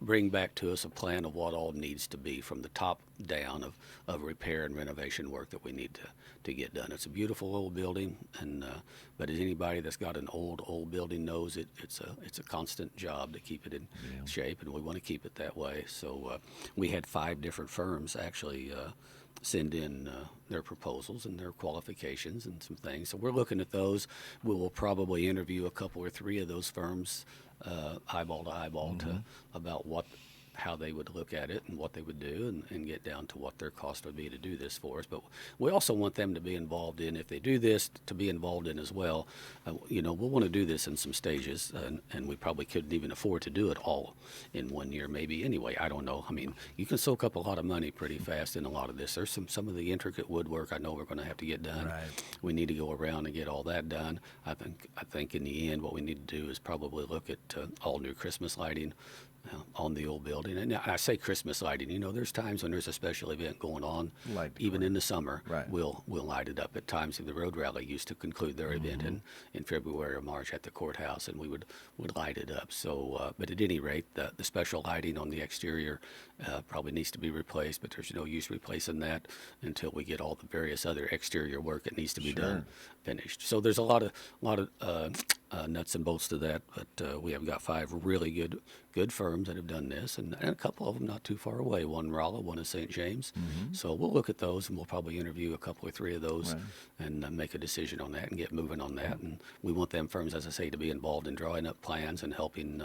bring back to us a plan of what all needs to be from the top down of repair and renovation work that we need to get done. It's a beautiful old building, and but as anybody that's got an old building knows, it's a constant job to keep it in shape, and we want to keep it that way. So we had 5 different firms actually send in their proposals and their qualifications and some things. So we're looking at those. We will probably interview a couple or 3 of those firms eyeball to eyeball to about how they would look at it and what they would do, and get down to what their cost would be to do this for us. But we also want them to be involved in, if they do this, to be involved in as well. We'll want to do this in some stages, and we probably couldn't even afford to do it all in 1 year, maybe anyway. I don't know. I mean, you can soak up a lot of money pretty fast in a lot of this. There's some of the intricate woodwork I know we're going to have to get done. Right. We need to go around and get all that done. I think in the end, what we need to do is probably look at all new Christmas lighting on the old building. And I say Christmas lighting, there's times when there's a special event going on, even in the summer, right. we'll light it up. At times, the road rally used to conclude their event in February or March at the courthouse, and we would light it up. So, but at any rate, the special lighting on the exterior probably needs to be replaced, but there's no use replacing that until we get all the various other exterior work that needs to be done finished. So there's a lot of nuts and bolts to that, but we have got 5 really good firms that have done this, and a couple of them not too far away. One in Rolla, one in St. James. So we'll look at those, and we'll probably interview a couple or 3 of those, and make a decision on that and get moving on that. And we want them firms, as I say, to be involved in drawing up plans and helping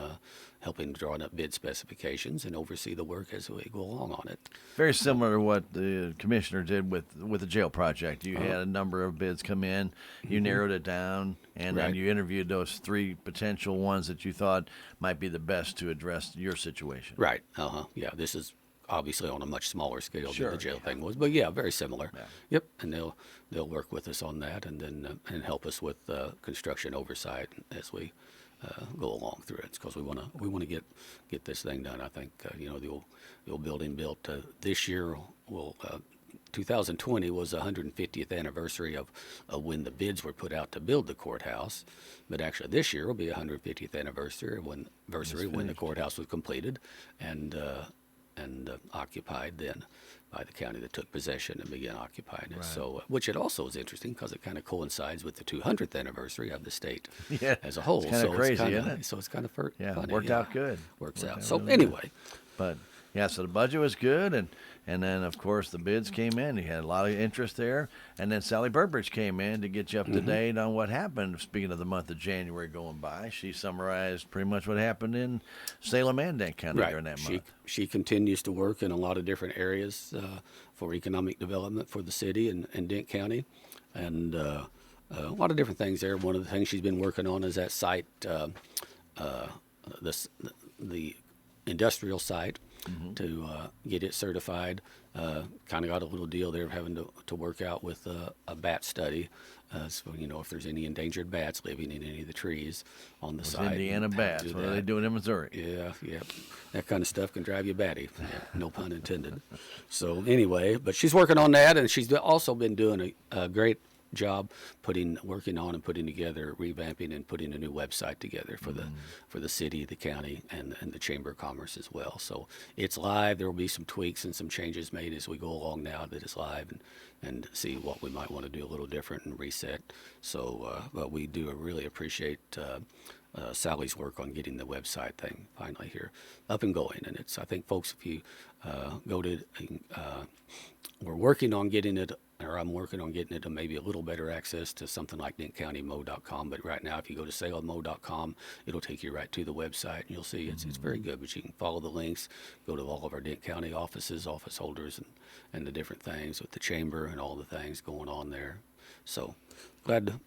drawing up bid specifications and oversee the work as we go along on it. Very similar to what the commissioner did with the jail project. You had a number of bids come in, you narrowed it down, and then you interviewed those 3 potential ones that you thought might be the best to address your situation. Right. Yeah, this is obviously on a much smaller scale than the jail thing was, but very similar. Yeah. Yep, and they'll work with us on that, and then and help us with construction oversight as we go along through it, because we want to get this thing done. I think the old building built this year will. 2020 was the 150th anniversary of when the bids were put out to build the courthouse, but actually this year will be 150th anniversary when the courthouse was completed and occupied then by the county that took possession and began occupying it. Right. So, which it also is interesting because it kind of coincides with the 200th anniversary of the state as a whole. It's kind of crazy, isn't it? So it's kind of funny. Worked out good. Works out. So anyway. But so the budget was good, and then of course the bids came in. You had a lot of interest there, and then Sally Burbridge came in to get you up to date on what happened. Speaking of the month of January going by, she summarized pretty much what happened in Salem and Dent County during that month. She continues to work in a lot of different areas for economic development for the city and Dent County, and a lot of different things there. One of the things she's been working on is that site, the industrial site. To get it certified. Kind of got a little deal there of having to work out with a bat study. So, if there's any endangered bats living in any of the trees on the site. Indiana bats. What are they doing in Missouri? Yeah. That kind of stuff can drive you batty. No pun intended. So anyway, but she's working on that, and she's also been doing a great job working on and putting together, revamping and putting a new website together for the city, the county, and the Chamber of Commerce as well. So it's live. There will be some tweaks and some changes made as we go along now that it's live, and see what we might want to do a little different and reset. So, but we do really appreciate Sally's work on getting the website thing finally here up and going. And I think folks, if you go to, we're working on getting it, or I'm working on getting it to maybe a little better access to something like DentCountyMo.com. But right now, if you go to SalemMo.com, it'll take you right to the website, and you'll see it's very good. But you can follow the links, go to all of our Dent County offices, office holders, and the different things with the chamber and all the things going on there. So glad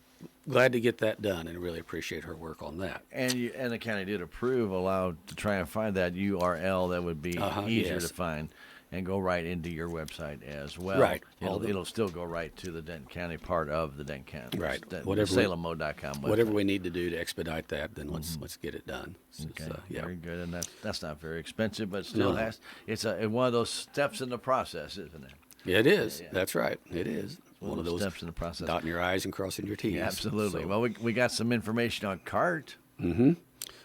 to get that done, and really appreciate her work on that. And the county did approve, allowed to try and find that URL that would be easier to find. and go right into your website as well. Right. It'll still go right to the Denton County part of the Denton County. Right. The Whatever SalemMo.com website. Whatever we need to do to expedite that, then let's get it done. Okay, Yeah. very good, and that's not very expensive, but still No. it's one of those steps in the process, isn't it? It is. Yeah. That's right. It is. One of those steps in the process. dotting your I's and crossing your T's. Yeah, absolutely. So- Well, we got some information on CART.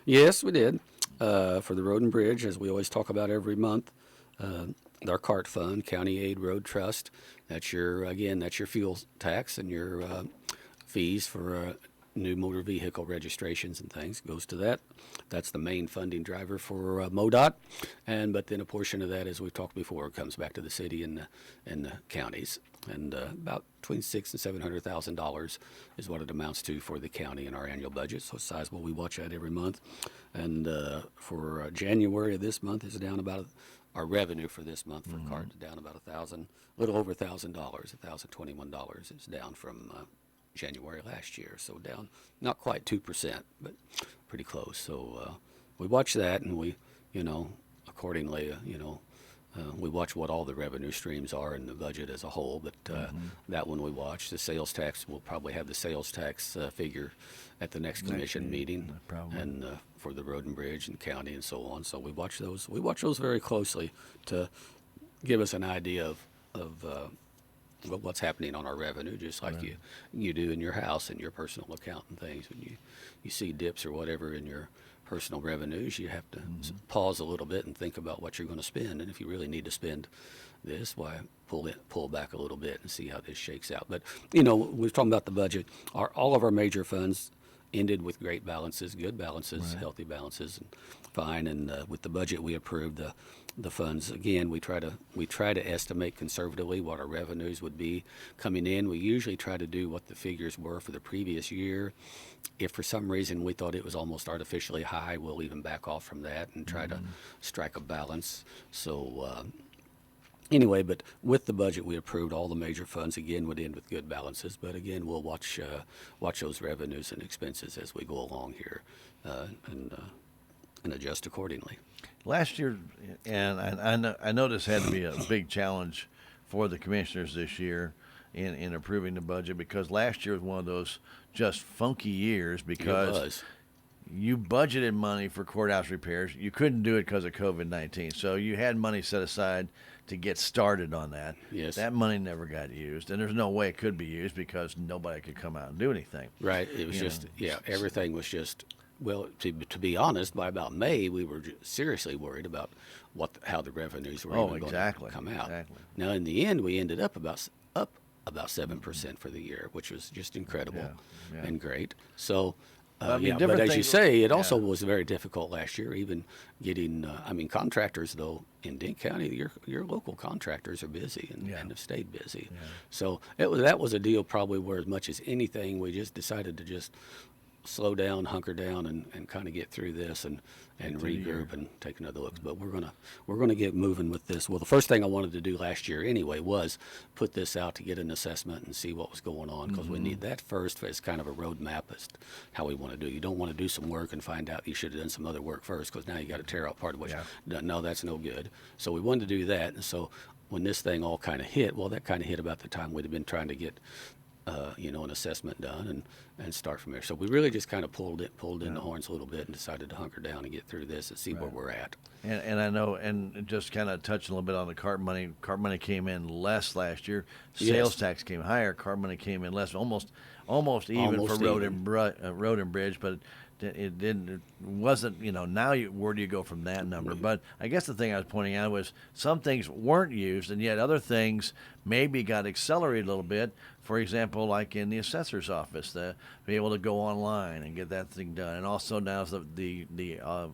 Yes, we did. For the road and bridge, as we always talk about every month, our CART fund, County Aid Road Trust. That's your fuel tax and your fees for new motor vehicle registrations and things goes to that. That's the main funding driver for MoDOT, but then a portion of that, as we've talked before, comes back to the city and the counties, and about between $600,000 and $700,000 is what it amounts to for the county in our annual budget. So it's sizable. We watch that every month, and for January of this month is down about. Our revenue for this month for CART is down about a little over $1,000, $1,021. It's down from January last year, so down not quite 2%, but pretty close. So we watch that, and we, accordingly, we watch what all the revenue streams are in the budget as a whole. But that one we watch. The sales tax, we'll probably have the sales tax figure at the next commission meeting, and for the road and bridge and county and so on. So we watch those. We watch those very closely to give us an idea of what's happening on our revenue, just like you do in your house and your personal account and things. When you see dips or whatever in your personal revenues, you have to pause a little bit and think about what you're going to spend. And if you really need to spend this, why pull back a little bit and see how this shakes out. But we're talking about the budget. All of our major funds ended with great balances, good balances, healthy balances, and fine. And with the budget we approved, the funds, again, we try to estimate conservatively what our revenues would be coming in. We usually try to do what the figures were for the previous year. If for some reason we thought it was almost artificially high, we'll even back off from that and try to strike a balance. So anyway, but with the budget we approved, all the major funds again would end with good balances. But again, we'll watch those revenues and expenses as we go along here, and adjust accordingly. Last year, and I know this had to be a big challenge for the commissioners this year in approving the budget, because last year was one of those just funky years because you budgeted money for courthouse repairs. You couldn't do it because of COVID-19. So you had money set aside to get started on that. Yes. That money never got used, and there's no way it could be used because nobody could come out and do anything. Right. It was everything was just. Well, to be honest, by about May, we were seriously worried about how the revenues were going to come out. Exactly. Now, in the end, we ended up about 7% for the year, which was just incredible and great. So, but as you say, it also was very difficult last year, even getting, contractors, though, in Denton County, your local contractors are busy and have stayed busy. Yeah. So that was a deal probably where, as much as anything, we just decided to just slow down, hunker down, and kind of get through this and regroup and take another look. But we're gonna get moving with this. Well, the first thing I wanted to do last year anyway was put this out to get an assessment and see what was going on, because we need that first as kind of a roadmap as to how we want to do. You don't want to do some work and find out you should have done some other work first, because now you got to tear out part of what you done. No, that's no good. So we wanted to do that. And so when this thing all kind of hit, well, that kind of hit about the time we'd have been trying to get an assessment done and start from there. So we really just kind of pulled in the horns a little bit and decided to hunker down and get through this and see where we're at. And I know, and just kind of touching a little bit on the CART money came in less last year. Sales tax came higher. CART money came in less, almost even for road and bridge, but it wasn't, now where do you go from that number? But I guess the thing I was pointing out was some things weren't used, and yet other things maybe got accelerated a little bit. For example, like in the assessor's office, to be able to go online and get that thing done. And also now the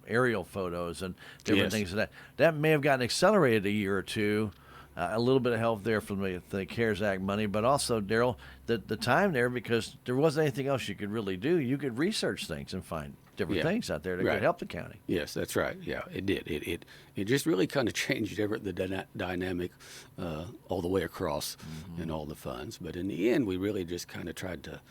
aerial photos and different things like that. That may have gotten accelerated a year or two. A little bit of help there from the CARES Act money, but also, Darrell, the time there, because there wasn't anything else you could really do. You could research things and find different things out there that could help the county. Yes, that's right. Yeah, it did. It just really kind of changed the dynamic all the way across in all the funds. But in the end, we really just kind of tried to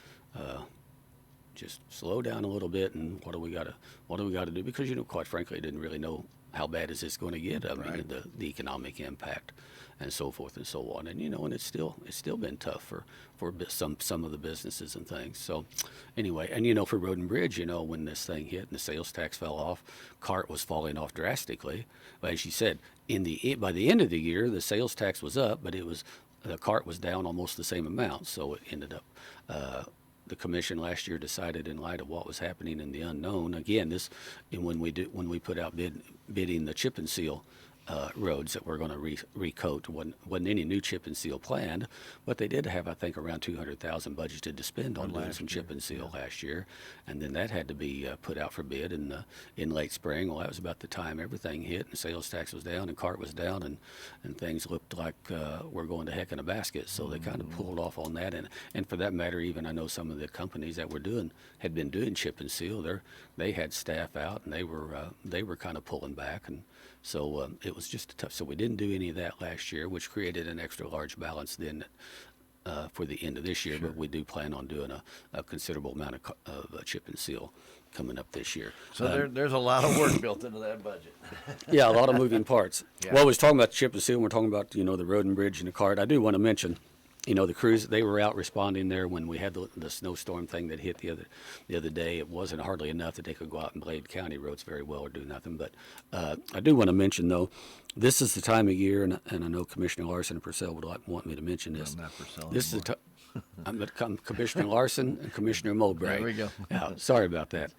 just slow down a little bit and what do we got to do? Because quite frankly, I didn't really know how bad is this going to get? I mean, Right. the economic impact, and so forth and so on. And and it's still been tough for some of the businesses and things. So anyway, and for Road and Bridge, when this thing hit and the sales tax fell off, cart was falling off drastically. But as you said, by the end of the year, the sales tax was up, but the cart was down almost the same amount. So it ended up. The commission last year decided, in light of what was happening in the unknown, again, when we put out bidding the chip and seal roads that we're going to recoat, wasn't any new chip and seal planned, but they did have, I think, around $200,000 budgeted to spend on doing some chip and seal last year, and then that had to be put out for bid in late spring. Well, that was about the time everything hit, and sales tax was down, and cart was down, and things looked like we're going to heck in a basket. So they kind of pulled off on that, and for that matter, even I know some of the companies that had been doing chip and seal, they had staff out, and they were kind of pulling back, and so it was just tough. So we didn't do any of that last year, which created an extra large balance then for the end of this year. Sure. But we do plan on doing a considerable amount of chip and seal coming up this year. So there's a lot of work built into that budget. Yeah, a lot of moving parts. Yeah. Well, I was talking about chip and seal, and we're talking about the Road and Bridge and the cart. I do want to mention, the crews, they were out responding there when we had the snowstorm thing that hit the other day. It wasn't hardly enough that they could go out and blade county roads very well or do nothing. But I do want to mention, though, this is the time of year, and I know Commissioner Larson and Purcell would want me to mention this. I'm not Purcell This is anymore. I'm Commissioner Larson and Commissioner Mowbray. There we go. Yeah, sorry about that.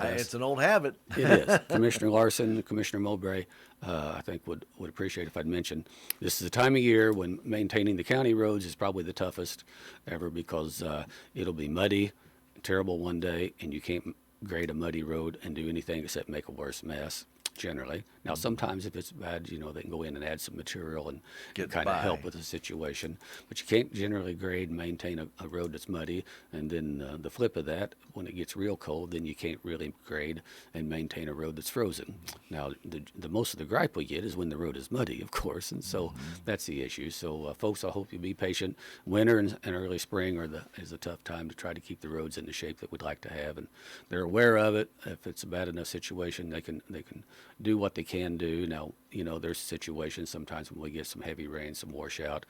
It's an old habit. It is. Commissioner Larson and Commissioner Mowbray, I think, would appreciate if I'd mention this is the time of year when maintaining the county roads is probably the toughest ever, because it'll be muddy, terrible one day, and you can't grade a muddy road and do anything except make a worse mess, generally. Now, sometimes if it's bad, they can go in and add some material and kind of help with the situation. But you can't generally grade and maintain a road that's muddy. And then the flip of that, when it gets real cold, then you can't really grade and maintain a road that's frozen. Now, the most of the gripe we get is when the road is muddy, of course, and so that's the issue. So, folks, I hope you'll be patient. Winter and early spring is a tough time to try to keep the roads in the shape that we'd like to have, and they're aware of it. If it's a bad enough situation, they can do what they can do. Now, there's situations sometimes when we get some heavy rain, some washout.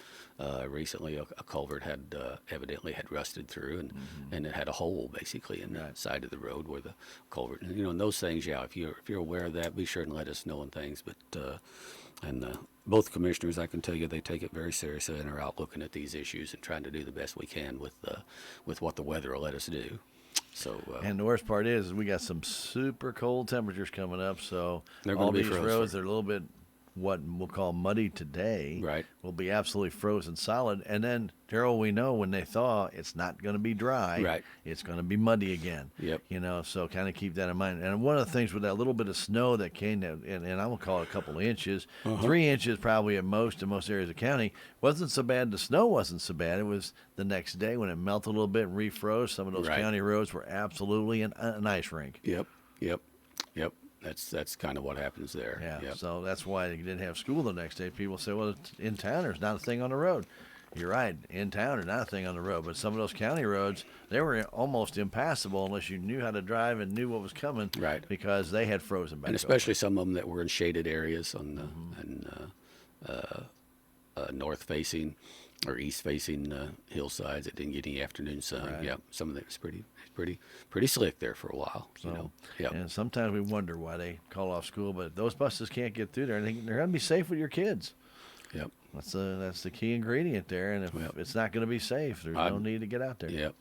Recently, a culvert had evidently had rusted through, and it had a hole basically in the side of the road where the culvert. And those things, if you're aware of that, be sure and let us know and things. But both commissioners, I can tell you, they take it very seriously and are out looking at these issues and trying to do the best we can with what the weather will let us do. So, and the worst part is we got some super cold temperatures coming up, so they're all gonna be these frozen. roads are a little bit what we'll call muddy today. Right. Will be absolutely frozen solid, and then Darrell, we know when they thaw, it's not going to be dry. Right. It's going to be muddy again. Yep. So kind of keep that in mind. And one of the things with that little bit of snow that came, and I will call it a couple of inches, 3 inches probably at most in most areas of the county, wasn't so bad. The snow wasn't so bad. It was the next day when it melted a little bit and refroze. Some of those county roads were absolutely an ice rink. Yep. That's kind of what happens there. Yeah. Yep. So that's why they didn't have school the next day. People say, well, it's in town, there's not a thing on the road. You're right. In town, there's not a thing on the road. But some of those county roads, they were almost impassable unless you knew how to drive and knew what was coming. Right. Because they had frozen back. And especially some of them that were in shaded areas on the north facing or east facing hillsides that didn't get any afternoon sun. Right. Yeah, some of it was pretty slick there for a while. Yeah. And sometimes we wonder why they call off school, but those buses can't get through there. And they're going to be safe with your kids. Yep. That's the key ingredient there. And if it's not going to be safe, there's no need to get out there. Yep.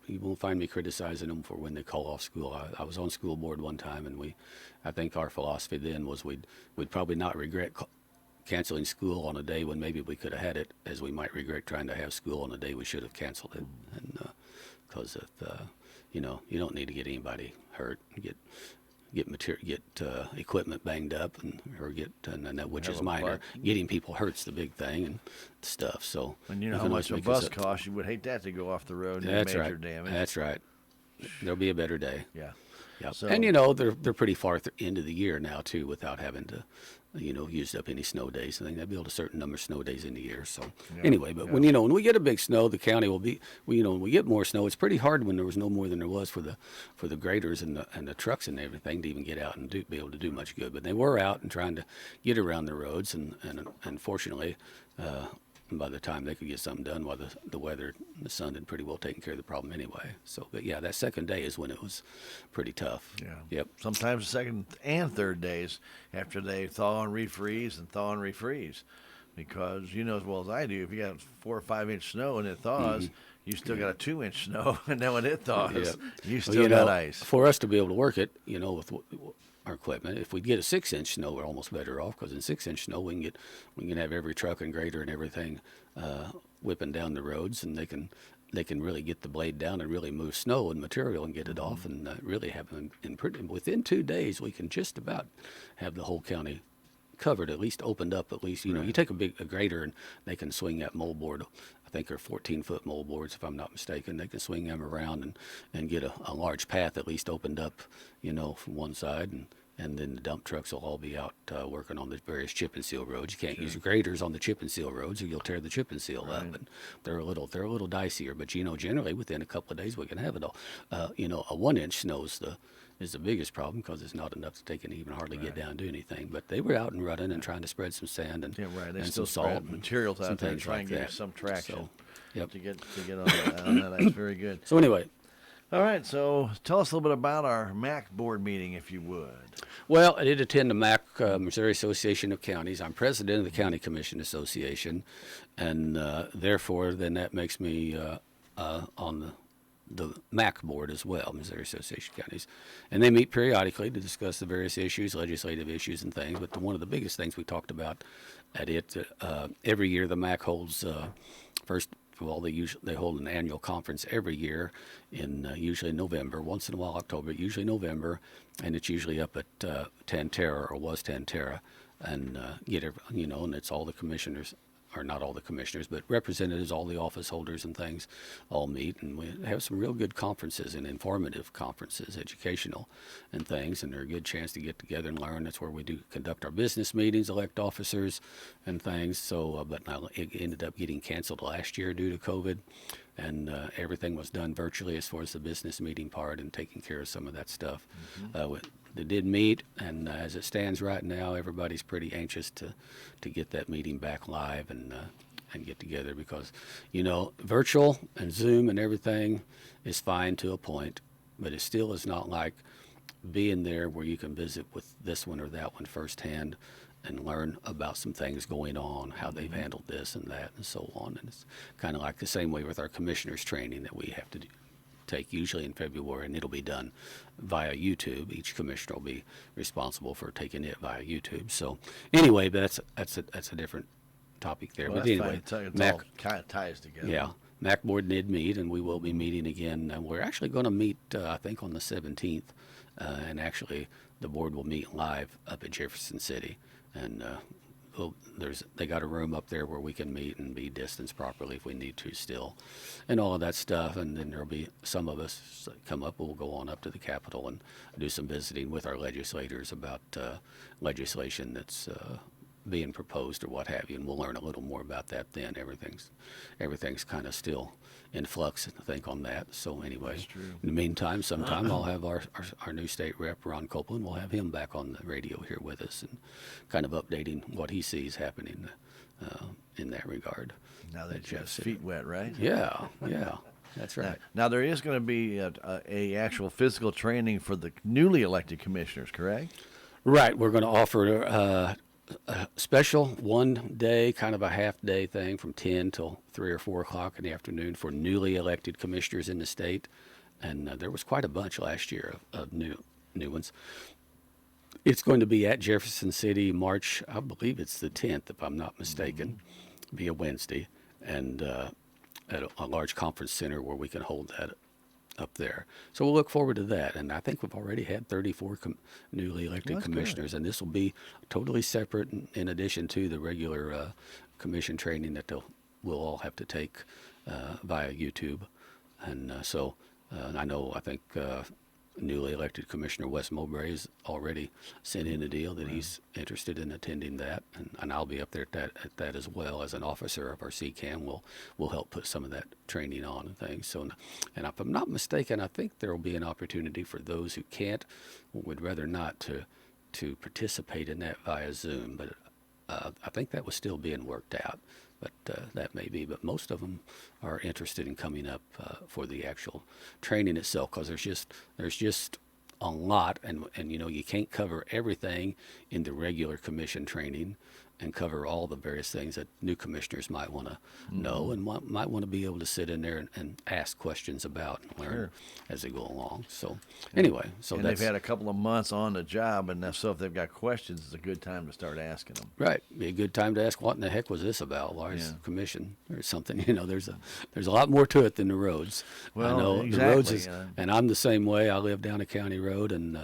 You won't find me criticizing them for when they call off school. I was on school board one time, and I think our philosophy then was we'd probably not regret canceling school on a day when maybe we could have had it, as we might regret trying to have school on a day we should have canceled it. And because you don't need to get anybody hurt, get equipment banged up, which is minor. Getting people hurt's the big thing and stuff. So, and you know how much a bus costs. You would hate that to go off the road and do major damage. That's right. There'll be a better day. Yeah. Yep. So, And they're pretty far into the year now too, without having to, use up any snow days. I think they build a certain number of snow days in the year. So anyway, but when we get a big snow, the county will be, when we get more snow, it's pretty hard when there was no more than there was for the graders and the trucks and everything to even get out and be able to do much good. But they were out and trying to get around the roads, and fortunately, by the time they could get something done, while the weather and the sun had pretty well taken care of the problem anyway. So, but yeah, that second day is when it was pretty tough. yeah. Yep. Sometimes the second and third days after they thaw and refreeze and thaw and refreeze. Because you know as well as I do, if you got 4 or 5 inch snow and it thaws, you still got a 2 inch snow, and then when it thaws, you still got ice. For us to be able to work it, with our equipment, if we get a 6 inch snow, we're almost better off, because in 6 inch snow we can have every truck and grader and everything whipping down the roads, and they can really get the blade down and really move snow and material and get it off, and really have them within 2 days we can just about have the whole county covered, at least opened up. At least you take a grader and they can swing that moldboard. I think they're 14-foot moldboards, if I'm not mistaken. They can swing them around and get a large path at least opened up, from one side, and then the dump trucks will all be out working on the various chip and seal roads. You can't use graders on the chip and seal roads, or you'll tear the chip and seal up. And they're a little dicier. But generally within a couple of days we can have it all. A 1 inch snow is the biggest problem, because it's not enough to take and even hardly get down and do anything. But they were out and running and trying to spread some sand and They and still some salt spread materials out there and try and get some traction So, to get on that ice. Very good. So anyway, All right, so tell us a little bit about our MAC board meeting, if you would. well, I did attend the MAC, Missouri Association of Counties. I'm president of the County Commission Association, and therefore, then that makes me on the MAC board as well, Missouri Association of Counties. And they meet periodically to discuss the various issues, legislative issues and things. But one of the biggest things we talked about at it, every year the MAC holds, they hold an annual conference every year in usually November, once in a while October, usually November, and it's usually up at Tantera, or was Tantera, and and it's all the commissioners, or not all the commissioners, but representatives, all the office holders and things all meet, and we have some real good conferences and informative conferences, educational and things, and they're a good chance to get together and learn. That's where we do conduct our business meetings, elect officers and things. So, but now it ended up getting canceled last year due to COVID, and everything was done virtually as far as the business meeting part and taking care of some of that stuff. They did meet, and as it stands right now, everybody's pretty anxious to get that meeting back live and get together, because virtual and Zoom and everything is fine to a point, but it still is not like being there where you can visit with this one or that one firsthand and learn about some things going on, how they've handled this and that and so on. And it's kind of like the same way with our commissioners training that we have to take usually in February, and it'll be done via YouTube. Each commissioner will be responsible for taking it via YouTube. So anyway, but that's a different topic there. Well, but anyway, it all kind of ties together. yeah, MAC board did meet, and we will be meeting again. And we're actually going to meet, I think, on the 17th, and actually the board will meet live up at Jefferson City, and they got a room up there where we can meet and be distanced properly if we need to still, and all of that stuff. And then there'll be some of us come up. We'll go on up to the Capitol and do some visiting with our legislators about legislation that's being proposed or what have you, and we'll learn a little more about that then. Everything's kind of still in flux, I think, on that. So anyway, in the meantime, sometime I'll have our new state rep, Ron Copeland, we'll have him back on the radio here with us and kind of updating what he sees happening in that regard. Now that you have feet wet, right? Yeah, that's right. Now there is going to be a actual physical training for the newly elected commissioners, correct? Right, we're going to offer a special 1 day, kind of a half day thing from 10 till 3 or 4 o'clock in the afternoon for newly elected commissioners in the state. And there was quite a bunch last year of new ones. It's going to be at Jefferson City, March, I believe it's the 10th, if I'm not mistaken, be a Wednesday, and at a large conference center where we can hold that up there. So we'll look forward to that. And I think we've already had 34 newly elected commissioners, and this will be totally separate in addition to the regular commission training that we'll all have to take via YouTube. And I think newly elected Commissioner Wes Mowbray has already sent in a deal that he's interested in attending that, and I'll be up there at that as well as an officer of our CCAM. We'll help put some of that training on and things. So, and if I'm not mistaken, I think there will be an opportunity for those who can't or would rather not to participate in that via Zoom, but I think that was still being worked out. But that may be. But most of them are interested in coming up for the actual training itself, because there's just a lot, and you know, you can't cover everything in the regular commission training and cover all the various things that new commissioners might want to know and might want to be able to sit in there and ask questions about and learn as they go along. So anyway, and they've had a couple of months on the job, and so if they've got questions, it's a good time to start asking them. Right, be a good time to ask, what in the heck was this about? Why is the commission or something? You know, there's a lot more to it than the roads. Well, I know exactly, the roads is, and I'm the same way. I live down a county road, and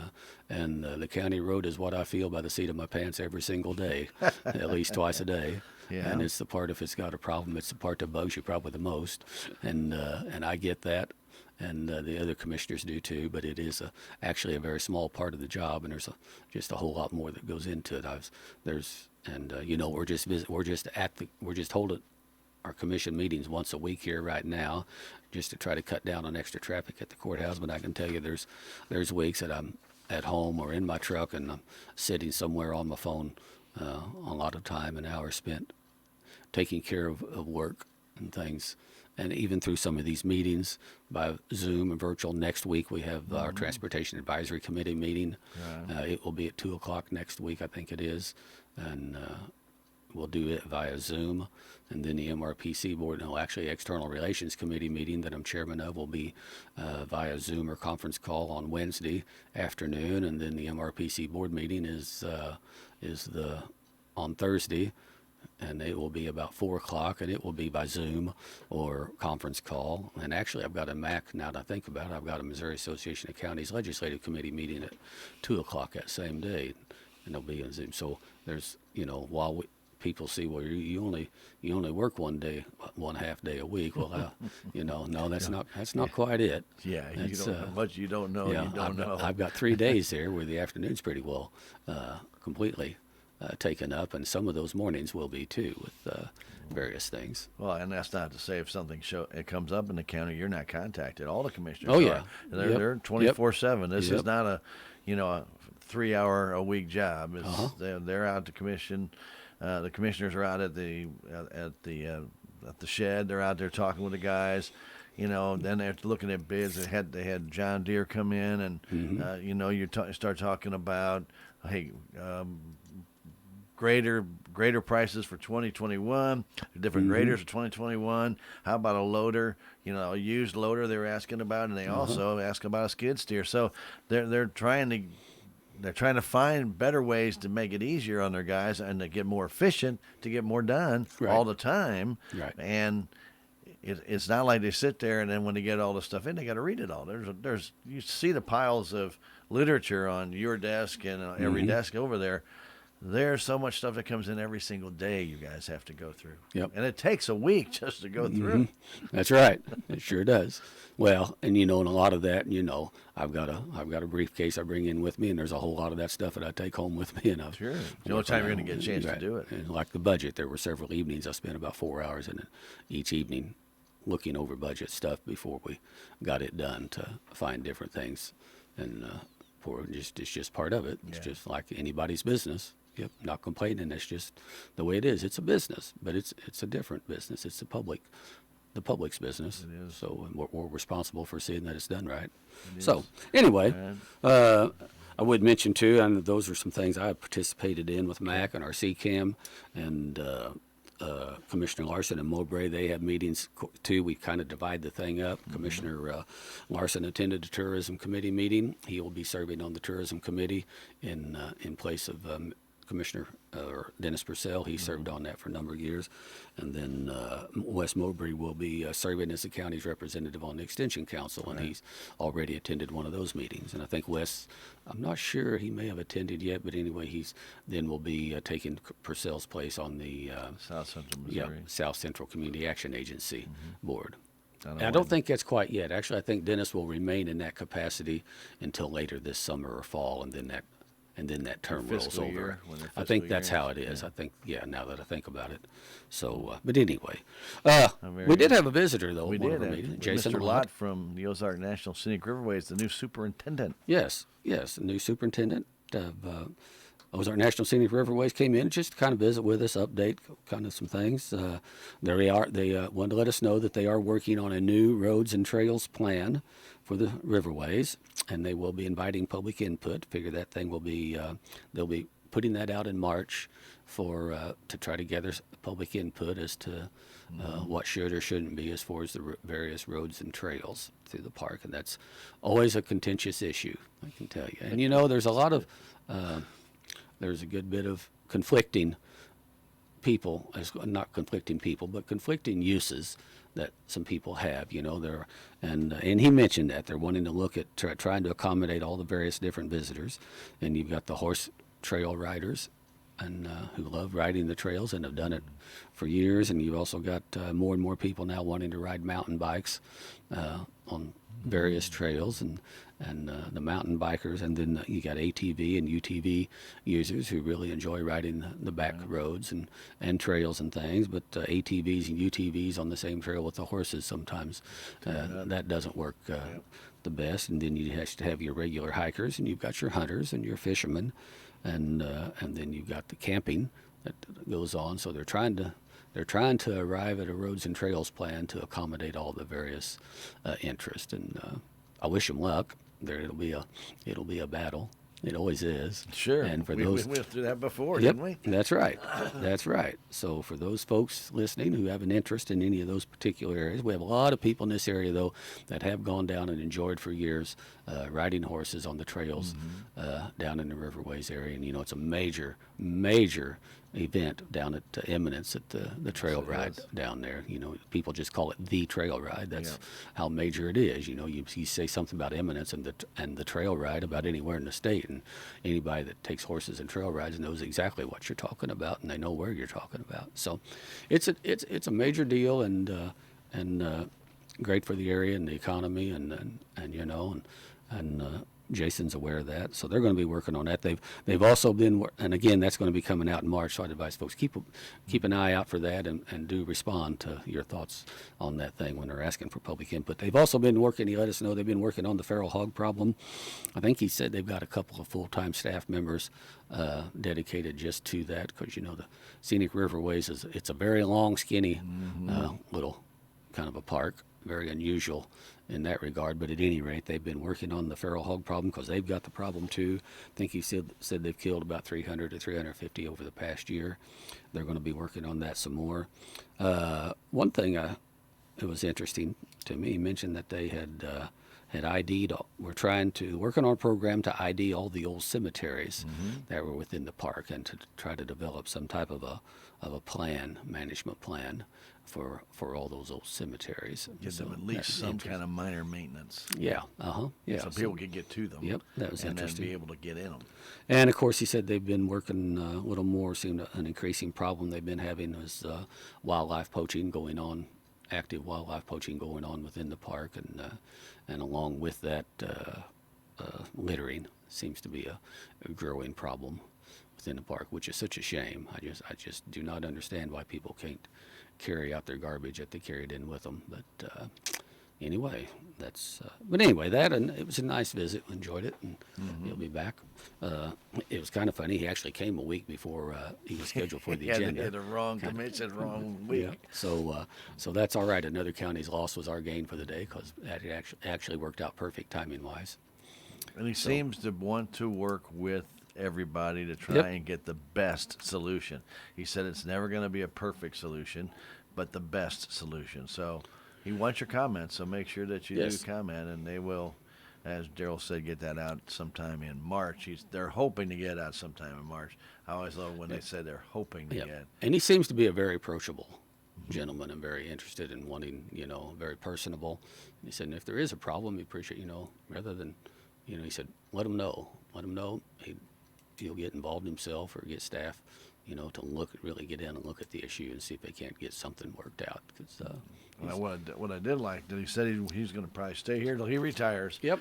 the county road is what I feel by the seat of my pants every single day, at least twice a day. Yeah. And it's the part, if it's got a problem, it's the part that bugs you probably the most. And I get that, and the other commissioners do too. But it is actually a very small part of the job, and there's just a whole lot more that goes into it. You know, we're just holding our commission meetings once a week here right now, just to try to cut down on extra traffic at the courthouse. But I can tell you, there's weeks that I'm at home or in my truck, and I'm sitting somewhere on my phone a lot of time and hours spent taking care of work and things. And even through some of these meetings by Zoom and virtual. Next week we have our Transportation Advisory Committee meeting. Right. It will be at 2 o'clock next week, I think it is. And we'll do it via Zoom. And then the MRPC board, no, actually External Relations Committee meeting that I'm chairman of will be via Zoom or conference call on Wednesday afternoon. And then the MRPC board meeting is on Thursday, and it will be about 4 o'clock, and it will be by Zoom or conference call. And actually, I've got a MAC, now that I think about it, I've got a Missouri Association of Counties Legislative Committee meeting at 2 o'clock that same day, and it'll be on Zoom. So there's, you know, while people see, well, you only work one half day a week. Well, you know, no, that's not quite it. Yeah, That's, you don't know. Yeah, You don't know. I've got 3 days there where the afternoon's pretty well completely taken up, and some of those mornings will be too with various things. Well, and that's not to say if something it comes up in the county, you're not contacted. All the commissioners Oh, are. yeah. They're 24/7. This Yep. is not a 3-hour a week job. It's, they're out to commission. The commissioners are out at the shed. They're out there talking with the guys. You know, then they're looking at bids. They had John Deere come in, and you start talking about, hey, greater prices for 2021, different graders for 2021. How about a loader? You know, a used loader they were asking about, and they also asked about a skid steer. So they're trying to find better ways to make it easier on their guys and to get more efficient, to get more done all the time. Right. And it's not like they sit there and then when they get all this stuff in, they got to read it all. There's you see the piles of literature on your desk and every desk over there. There's so much stuff that comes in every single day you guys have to go through. Yep. And it takes a week just to go through. That's right. It sure does. Well, and and a lot of that, I've got a briefcase I bring in with me, and there's a whole lot of that stuff that I take home with me. And Sure. The only time you're going to get a chance to do it. And like the budget, there were several evenings I spent about 4 hours in it each evening looking over budget stuff before we got it done to find different things. And it's just part of it. It's just like anybody's business. Yep, not complaining. That's just the way it is. It's a business, but it's a different business. It's the public's business. It is. So we're responsible for seeing that it's done right. So anyway, I would mention too, and those are some things I participated in with MAC and our CCAM, and Commissioner Larson and Mowbray. They have meetings too. We kind of divide the thing up. Commissioner Larson attended the Tourism Committee meeting. He will be serving on the Tourism Committee in place of Commissioner Dennis Purcell. He served on that for a number of years. And then Wes Mowbray will be serving as the county's representative on the Extension Council, and he's already attended one of those meetings. And I think Wes, I'm not sure he may have attended yet, but anyway, he's then will be taking Purcell's place on the South Central Missouri. South Central Community Action Agency board. I don't think that's quite yet. Actually, I think Dennis will remain in that capacity until later this summer or fall, and then that term rolls fiscal over. year, when their I think fiscal that's year how is, it is. yeah. I think, now that I think about it. So, but anyway, very we did good. have a visitor though. We at one did. of our meetings. Jason Mr. Lott. Lott from the Ozark National Scenic Riverways, the new superintendent. Yes, the new superintendent of Ozark National Scenic Riverways came in just to kind of visit with us, update kind of some things. There they are. They wanted to let us know that they are working on a new roads and trails plan for the riverways, and they will be inviting public input. Figure that thing will be they'll be putting that out in March for to try to gather public input as to what should or shouldn't be as far as the various roads and trails through the park, and that's always a contentious issue, I can tell you. And there's a lot of there's a good bit of conflicting people, not conflicting people, but conflicting uses that some people have. And he mentioned that they're wanting to look at trying to accommodate all the various different visitors, and you've got the horse trail riders and who love riding the trails and have done it for years, and you've also got more and more people now wanting to ride mountain bikes on various trails, and the mountain bikers, and then you got ATV and UTV users who really enjoy riding the back roads and trails and things, but ATVs and UTVs on the same trail with the horses sometimes that doesn't work the best. And then you have to have your regular hikers, and you've got your hunters and your fishermen, and then you've got the camping that goes on. So they're trying to arrive at a roads and trails plan to accommodate all the various interests, and I wish them luck. It'll be a battle. It always is. Sure. And for we those, went through that before, yep, didn't we? that's right. That's right. So for those folks listening who have an interest in any of those particular areas, we have a lot of people in this area though that have gone down and enjoyed for years riding horses on the trails down in the Riverways area, and it's a major event down at Eminence at the trail ride down there. People just call it the trail ride. That's how major it is. You say something about Eminence and the trail ride about anywhere in the state, and anybody that takes horses and trail rides knows exactly what you're talking about, and they know where you're talking about. So it's a major deal, and great for the area and the economy, and Jason's aware of that, so they're going to be working on that. They've also been, and again, that's going to be coming out in March. So I'd advise folks keep an eye out for that, and do respond to your thoughts on that thing when they're asking for public input. They've also been working. He let us know they've been working on the feral hog problem. I think he said they've got a couple of full-time staff members dedicated just to that, because the Scenic Riverways it's a very long, skinny little kind of a park, very unusual in that regard. But at any rate, they've been working on the feral hog problem because they've got the problem too. I think he said they've killed about 300 to 350 over the past year. They're going to be working on that some more. One thing it was interesting to me, he mentioned that they had ID'd. We're working on a program to ID all the old cemeteries that were within the park, and to try to develop some type of a management plan for all those old cemeteries. Give them at least some kind of minor maintenance. Yeah, yeah. So people can get to them. Yep, that was and interesting. And be able to get in them. And of course, he said they've been working a little more. Seemed an increasing problem they've been having is wildlife poaching going on, active wildlife poaching going on within the park, and along with that, littering seems to be a growing problem within the park, which is such a shame. I just do not understand why people can't carry out their garbage that they carried in with them. But anyway, that, and it was a nice visit. Enjoyed it, and he'll be back. It was kind of funny. He actually came a week before he was scheduled for the agenda. Had the wrong commission, wrong week. Yeah. So that's all right. Another county's loss was our gain for the day, because that actually worked out perfect timing wise. And he seems to want to work with everybody to try and get the best solution. He said it's never going to be a perfect solution, but the best solution. So he wants your comments, so make sure that you do comment, and they will, as Darrell said, get that out sometime in March. They're hoping to get out sometime in March. I always love when they say they're hoping to get. And he seems to be a very approachable gentleman and very interested in wanting, very personable. And he said, and if there is a problem, he appreciate, rather than, he said, let him know. He'll get involved himself or get staff to really get in and look at the issue and see if they can't get something worked out. Because what I did like that he said he's going to probably stay here till he retires. Yep.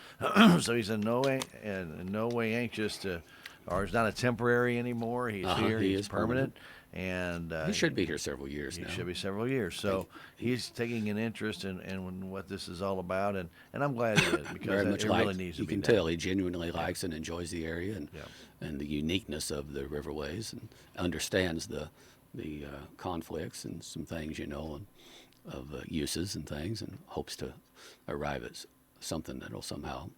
So he's in no way anxious to, or he's not a temporary anymore. He's here. He He's is permanent. And he should be here several years now. He should be several years. So he's taking an interest in what this is all about, and I'm glad he is, because it really needs to be done. You can tell he genuinely likes and enjoys the area and the uniqueness of the riverways, and understands the conflicts and some things, of uses and things, and hopes to arrive at something that will somehow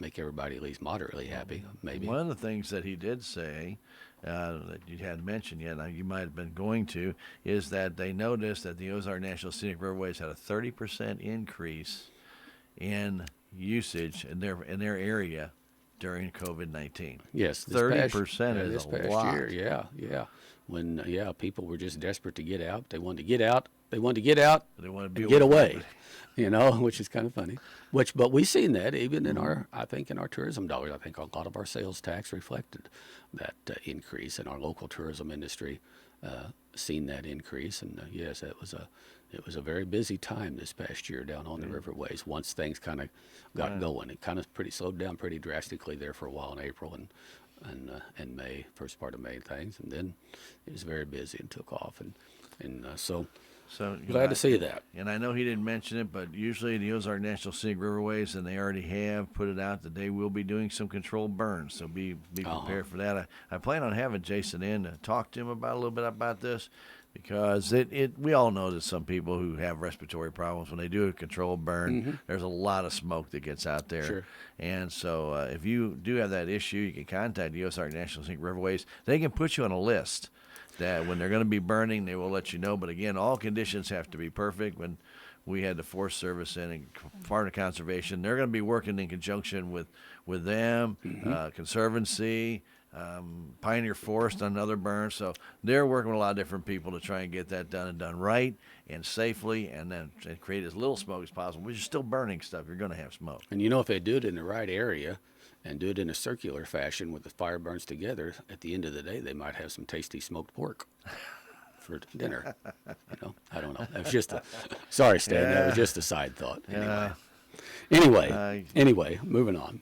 make everybody at least moderately happy, maybe. One of the things that he did say that you hadn't mentioned yet, now you might have been going to, is that they noticed that the Ozark National Scenic Riverways had a 30% increase in usage in their area during COVID-19. Yes, 30% is a lot. Year, yeah. When people were just desperate to get out. They wanted to get out. They wanted to get out. They wanted to get away. Which is kind of funny. But we've seen that even in our tourism dollars. I think a lot of our sales tax reflected that increase in our local tourism industry. Seen that increase, and yes, it was a very busy time this past year down on the riverways. Once things kind of got going, it kind of slowed down pretty drastically there for a while in April and May, first part of May things, and then it was very busy and took off, and so glad to see that. And I know he didn't mention it, but usually the Ozark National Scenic Riverways, and they already have put it out that they will be doing some controlled burns. So be prepared for that. I plan on having Jason in to talk to him a little bit about this, because we all know that some people who have respiratory problems, when they do a controlled burn, there's a lot of smoke that gets out there. Sure. And so if you do have that issue, you can contact the Ozark National Scenic Riverways. They can put you on a list that when they're going to be burning, they will let you know. But again, all conditions have to be perfect. When we had the Forest Service in and Department of Conservation, they're going to be working in conjunction with them, Conservancy, Pioneer Forest on another burn. So they're working with a lot of different people to try and get that done, and done right and safely, and then create as little smoke as possible. But you're still burning stuff. You're going to have smoke. And if they do it in the right area and do it in a circular fashion with the fire burns together, at the end of the day, they might have some tasty smoked pork for dinner. I don't know. That was sorry, Stan. That was just a side thought. Anyway, moving on.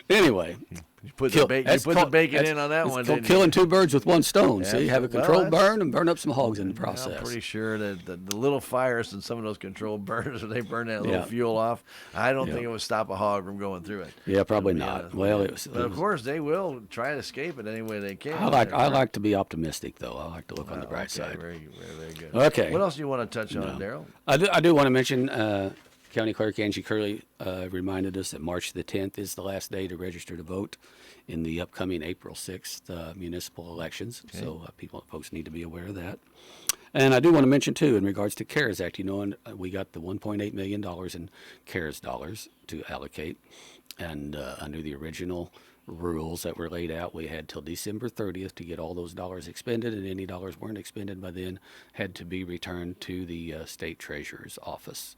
Anyway. You put the bacon in on that one, didn't you? Killing two birds with one stone. Yeah, see, have a controlled burn and burn up some hogs in the process. I'm pretty sure that the little fires in some of those controlled burners, when they burn that little fuel off, I don't think it would stop a hog from going through it. Yeah, probably not. Well, but of course, they will try to escape it any way they can. I like to be optimistic, though. I like to look on the bright side. Very, very good. Okay. What else do you want to touch on, Darrell? I do want to mention County Clerk Angie Curley reminded us that March the 10th is the last day to register to vote in the upcoming April 6th municipal elections. Okay. So folks need to be aware of that. And I do want to mention, too, in regards to CARES Act, we got the $1.8 million in CARES dollars to allocate. And under the original rules that were laid out, we had till December 30th to get all those dollars expended, and any dollars weren't expended by then had to be returned to the state treasurer's office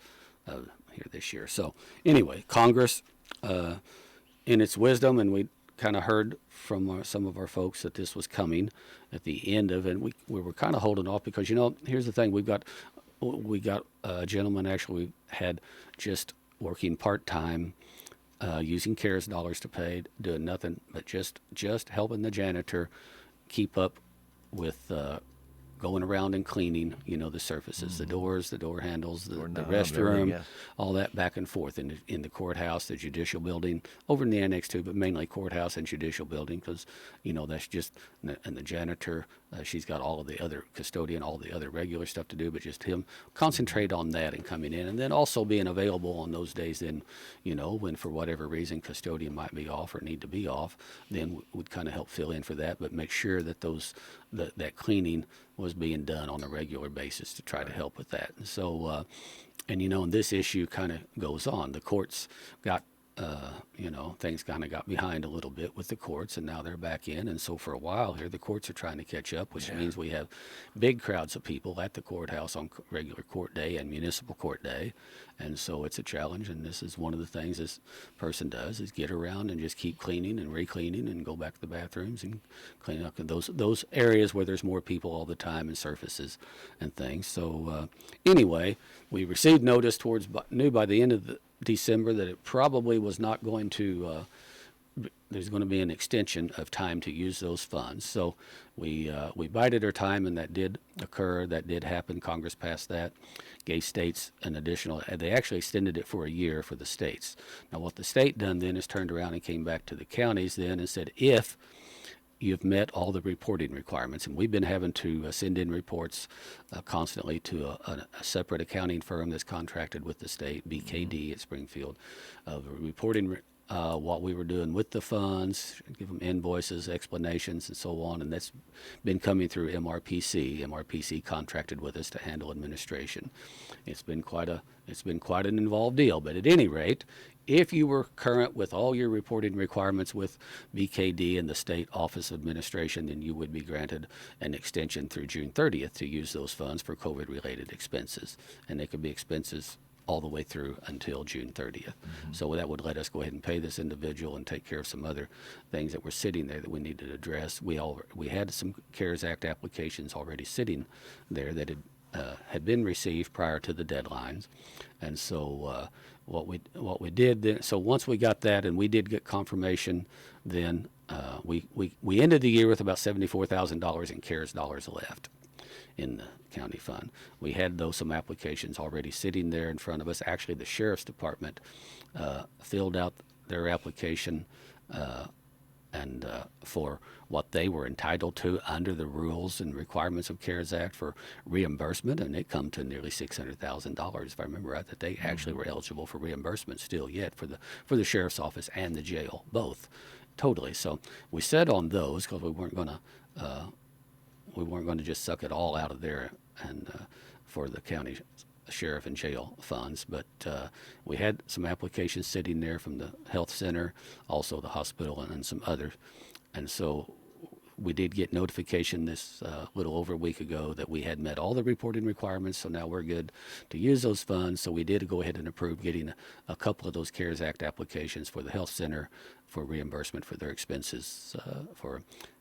here this year. So anyway, Congress, in its wisdom, and we kind of heard from some of our folks that this was coming at the end of, and we were kind of holding off because, here's the thing. We got a gentleman actually had just working part-time, using CARES dollars to pay, doing nothing but just helping the janitor keep up with going around and cleaning, the surfaces, the doors, the door handles, the restroom, all that back and forth in the courthouse, the judicial building, over in the annex too, but mainly courthouse and judicial building because, that's just, and the janitor, she's got all of the other custodian, all the other regular stuff to do, but just him concentrate on that and coming in. And then also being available on those days then, when for whatever reason custodian might be off or need to be off, then would kind of help fill in for that, but make sure that that cleaning was being done on a regular basis to try to help with that. So, and this issue kind of goes on. The courts got things kind of got behind a little bit with the courts, and now they're back in. And so for a while here, the courts are trying to catch up, which means we have big crowds of people at the courthouse on regular court day and municipal court day. And so it's a challenge, and this is one of the things this person does, is get around and just keep cleaning and re-cleaning and go back to the bathrooms and clean up those areas where there's more people all the time and surfaces and things. So anyway, we received notice knew by the end of December that it probably was not going to, there's going to be an extension of time to use those funds. So we bided our time, and that did occur. That did happen. Congress passed that, gave states an additional, they actually extended it for a year for the states. Now what the state done then is turned around and came back to the counties then and said, if you've met all the reporting requirements, and we've been having to send in reports constantly to a separate accounting firm that's contracted with the state, BKD at Springfield, reporting what we were doing with the funds, give them invoices, explanations, and so on, and that's been coming through MRPC. MRPC contracted with us to handle administration. It's been quite an involved deal, but at any rate, if you were current with all your reporting requirements with BKD and the State Office of Administration, then you would be granted an extension through June 30th to use those funds for COVID-related expenses. And they could be expenses all the way through until June 30th. So that would let us go ahead and pay this individual and take care of some other things that were sitting there that we needed to address. We had some CARES Act applications already sitting there that had been received prior to the deadlines. And so what we did then, so once we got that, and we did get confirmation, then we ended the year with about $74,000 in CARES dollars left in the county fund. We had some applications already sitting there in front of us. Actually, the sheriff's department filled out their application and for what they were entitled to under the rules and requirements of CARES Act for reimbursement, and it come to nearly $600,000, if I remember right, that they actually were eligible for reimbursement still yet for the sheriff's office and the jail, both, totally. So we set on those because we weren't going to just suck it all out of there and for the county sheriff and jail funds, but we had some applications sitting there from the health center, also the hospital, and some others. And so we did get notification this little over a week ago that we had met all the reporting requirements, so now we're good to use those funds. So we did go ahead and approve getting a couple of those CARES Act applications for the health center for reimbursement for their expenses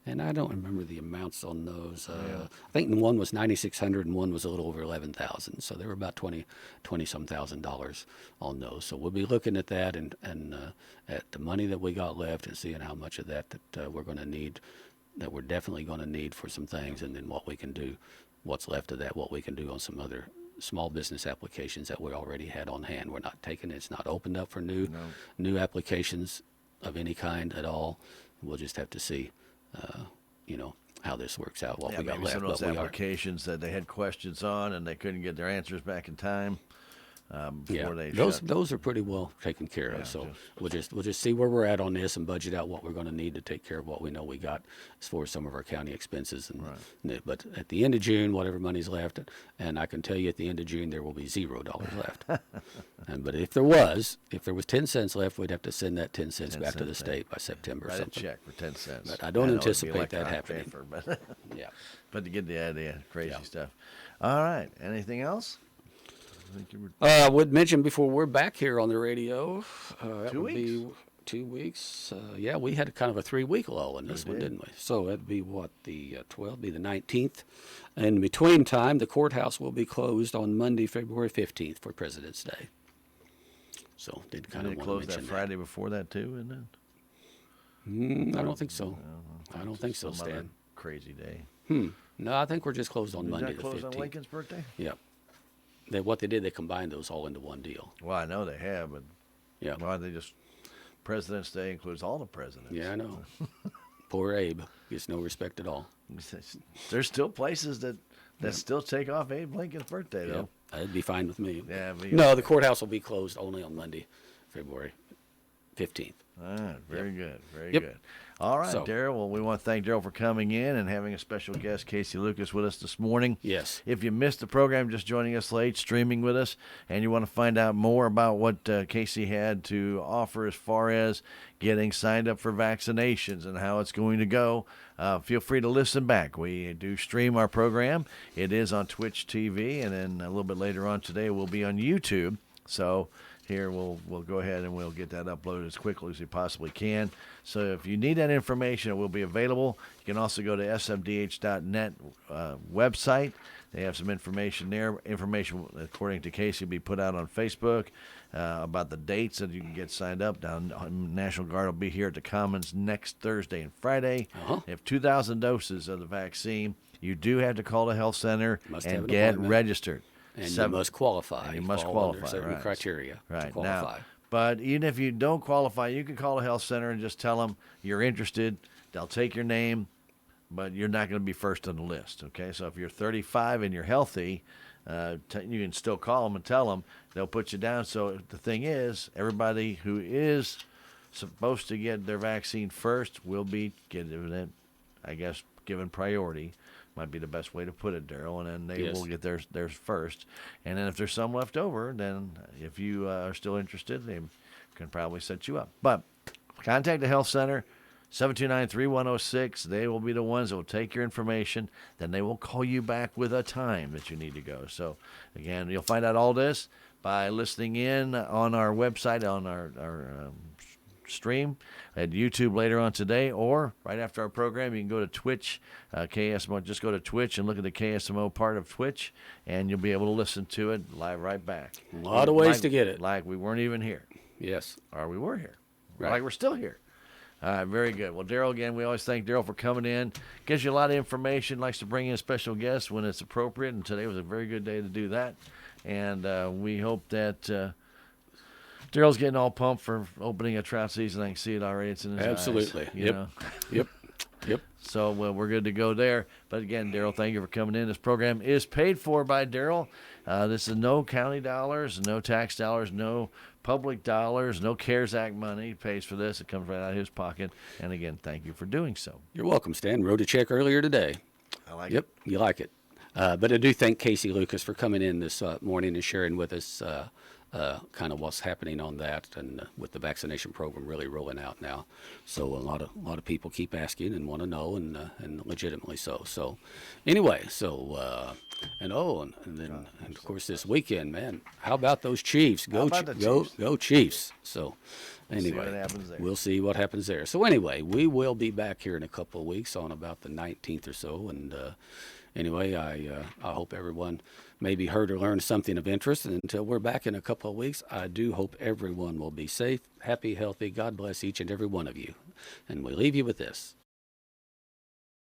and I don't remember the amounts on those. I think one was $9,600 and one was a little over $11,000. So they were about $20-some thousand on those. So we'll be looking at that and at the money that we got left and seeing how much of that we're going to need, that we're definitely going to need for some things, and then what we can do, what's left of that, what we can do on some other small business applications that we already had on hand. We're not taking it's not opened up for new applications of any kind at all. We'll just have to see, how this works out, what we got maybe left. Some of those applications that they had questions on and they couldn't get their answers back in time. Those are pretty well taken care of. So we'll just see where we're at on this and budget out what we're going to need to take care of what we know we got as far as some of our county expenses. But at the end of June, whatever money's left, and I can tell you at the end of June there will be $0 left. But if there was 10 cents left, we'd have to send that 10 cents back to the state by September. Write a check for 10 cents. But I don't anticipate that happening. Paper, but but to get the idea, crazy stuff. Yeah. All right. Anything else? I would mention before we're back here on the radio. 2 weeks. Be 2 weeks. We had kind of a 3-week lull in this one, didn't we? So that'd be the 12th, be the 19th. And in between time, the courthouse will be closed on Monday, February 15th for President's Day. So did kind of want to close mention that Friday before that too, isn't it? I don't think so. I don't think so, Stan. Crazy day. No, I think we're just closed on Monday the 15th. Closed on Lincoln's birthday? Yep. What they did, they combined those all into one deal. Well, I know they have, but why they just President's Day includes all the presidents? Yeah, I know. Poor Abe gets no respect at all. There's still places that still take off Abe Lincoln's birthday, though. That'd be fine with me. Yeah, no, the courthouse will be closed only on Monday, February 15th. Very good. Very Yep. good. All right, So- Darrell. Well, we want to thank Darrell for coming in and having a special guest, Kasey Lucas, with us this morning. Yes. If you missed the program, just joining us late, streaming with us, and you want to find out more about what Kasey had to offer as far as getting signed up for vaccinations and how it's going to go, feel free to listen back. We do stream our program. It is on Twitch TV, and then a little bit later on today, we'll be on YouTube. So here we'll go ahead and we'll get that uploaded as quickly as we possibly can. So if you need that information, it will be available. You can also go to smdh.net website. They have some information there. Information, according to Kasey, will be put out on Facebook about the dates that you can get signed up. National Guard will be here at the Commons next Thursday and Friday. They have 2,000 doses of the vaccine. You do have to call the health center Must have and an get appointment. registered. And you must qualify. And you must fall under qualify, certain right. criteria to Right. qualify. Now, but even if you don't qualify, you can call the health center and just tell them you're interested. They'll take your name, but you're not going to be first on the list, okay? So if you're 35 and you're healthy, you can still call them and tell them. They'll put you down. So the thing is, everybody who is supposed to get their vaccine first will be given it, I guess, given priority. Might be the best way to put it, Darrell, and then they Yes. will get theirs first. And then if there's some left over, then if you are still interested, they can probably set you up. But contact the health center, 729-3106. They will be the ones that will take your information. Then they will call you back with a time that you need to go. So, again, you'll find out all this by listening in on our website, on our stream at YouTube later on today, or right after our program, you can go to Twitch, KSMO. Just go to Twitch and look at the KSMO part of Twitch, and you'll be able to listen to it live right back. A lot of ways to get it. Like we weren't even here, Yes. or we were here, Right. like we're still here. All right, very good. Well, Darrell, again, we always thank Darrell for coming in. Gives you a lot of information, likes to bring in special guests when it's appropriate, and today was a very good day to do that. And we hope that Darrell's getting all pumped for opening a trout season. I can see it already. It's in his Absolutely. eyes. You Yep. know? Yep. So we're good to go there. But again, Darrell, thank you for coming in. This program is paid for by Darrell. This is no county dollars, no tax dollars, no public dollars, no CARES Act money. He pays for this. It comes right out of his pocket. And again, thank you for doing so. You're welcome, Stan. Wrote a check earlier today. I like Yep, it. you like it. But I do thank Kasey Lucas for coming in this morning and sharing with us kind of what's happening on that, and with the vaccination program really rolling out now. So a lot of people keep asking and want to know, and legitimately so. So anyway, and of course this weekend, man, how about those Chiefs? Go about the Chiefs? Go Chiefs! So. Anyway, what happens there. we'll see what happens there. So anyway, we will be back here in a couple of weeks on about the 19th or so. And anyway, I hope everyone maybe heard or learned something of interest. And until we're back in a couple of weeks, I do hope everyone will be safe, happy, healthy. God bless each and every one of you. And we leave you with this.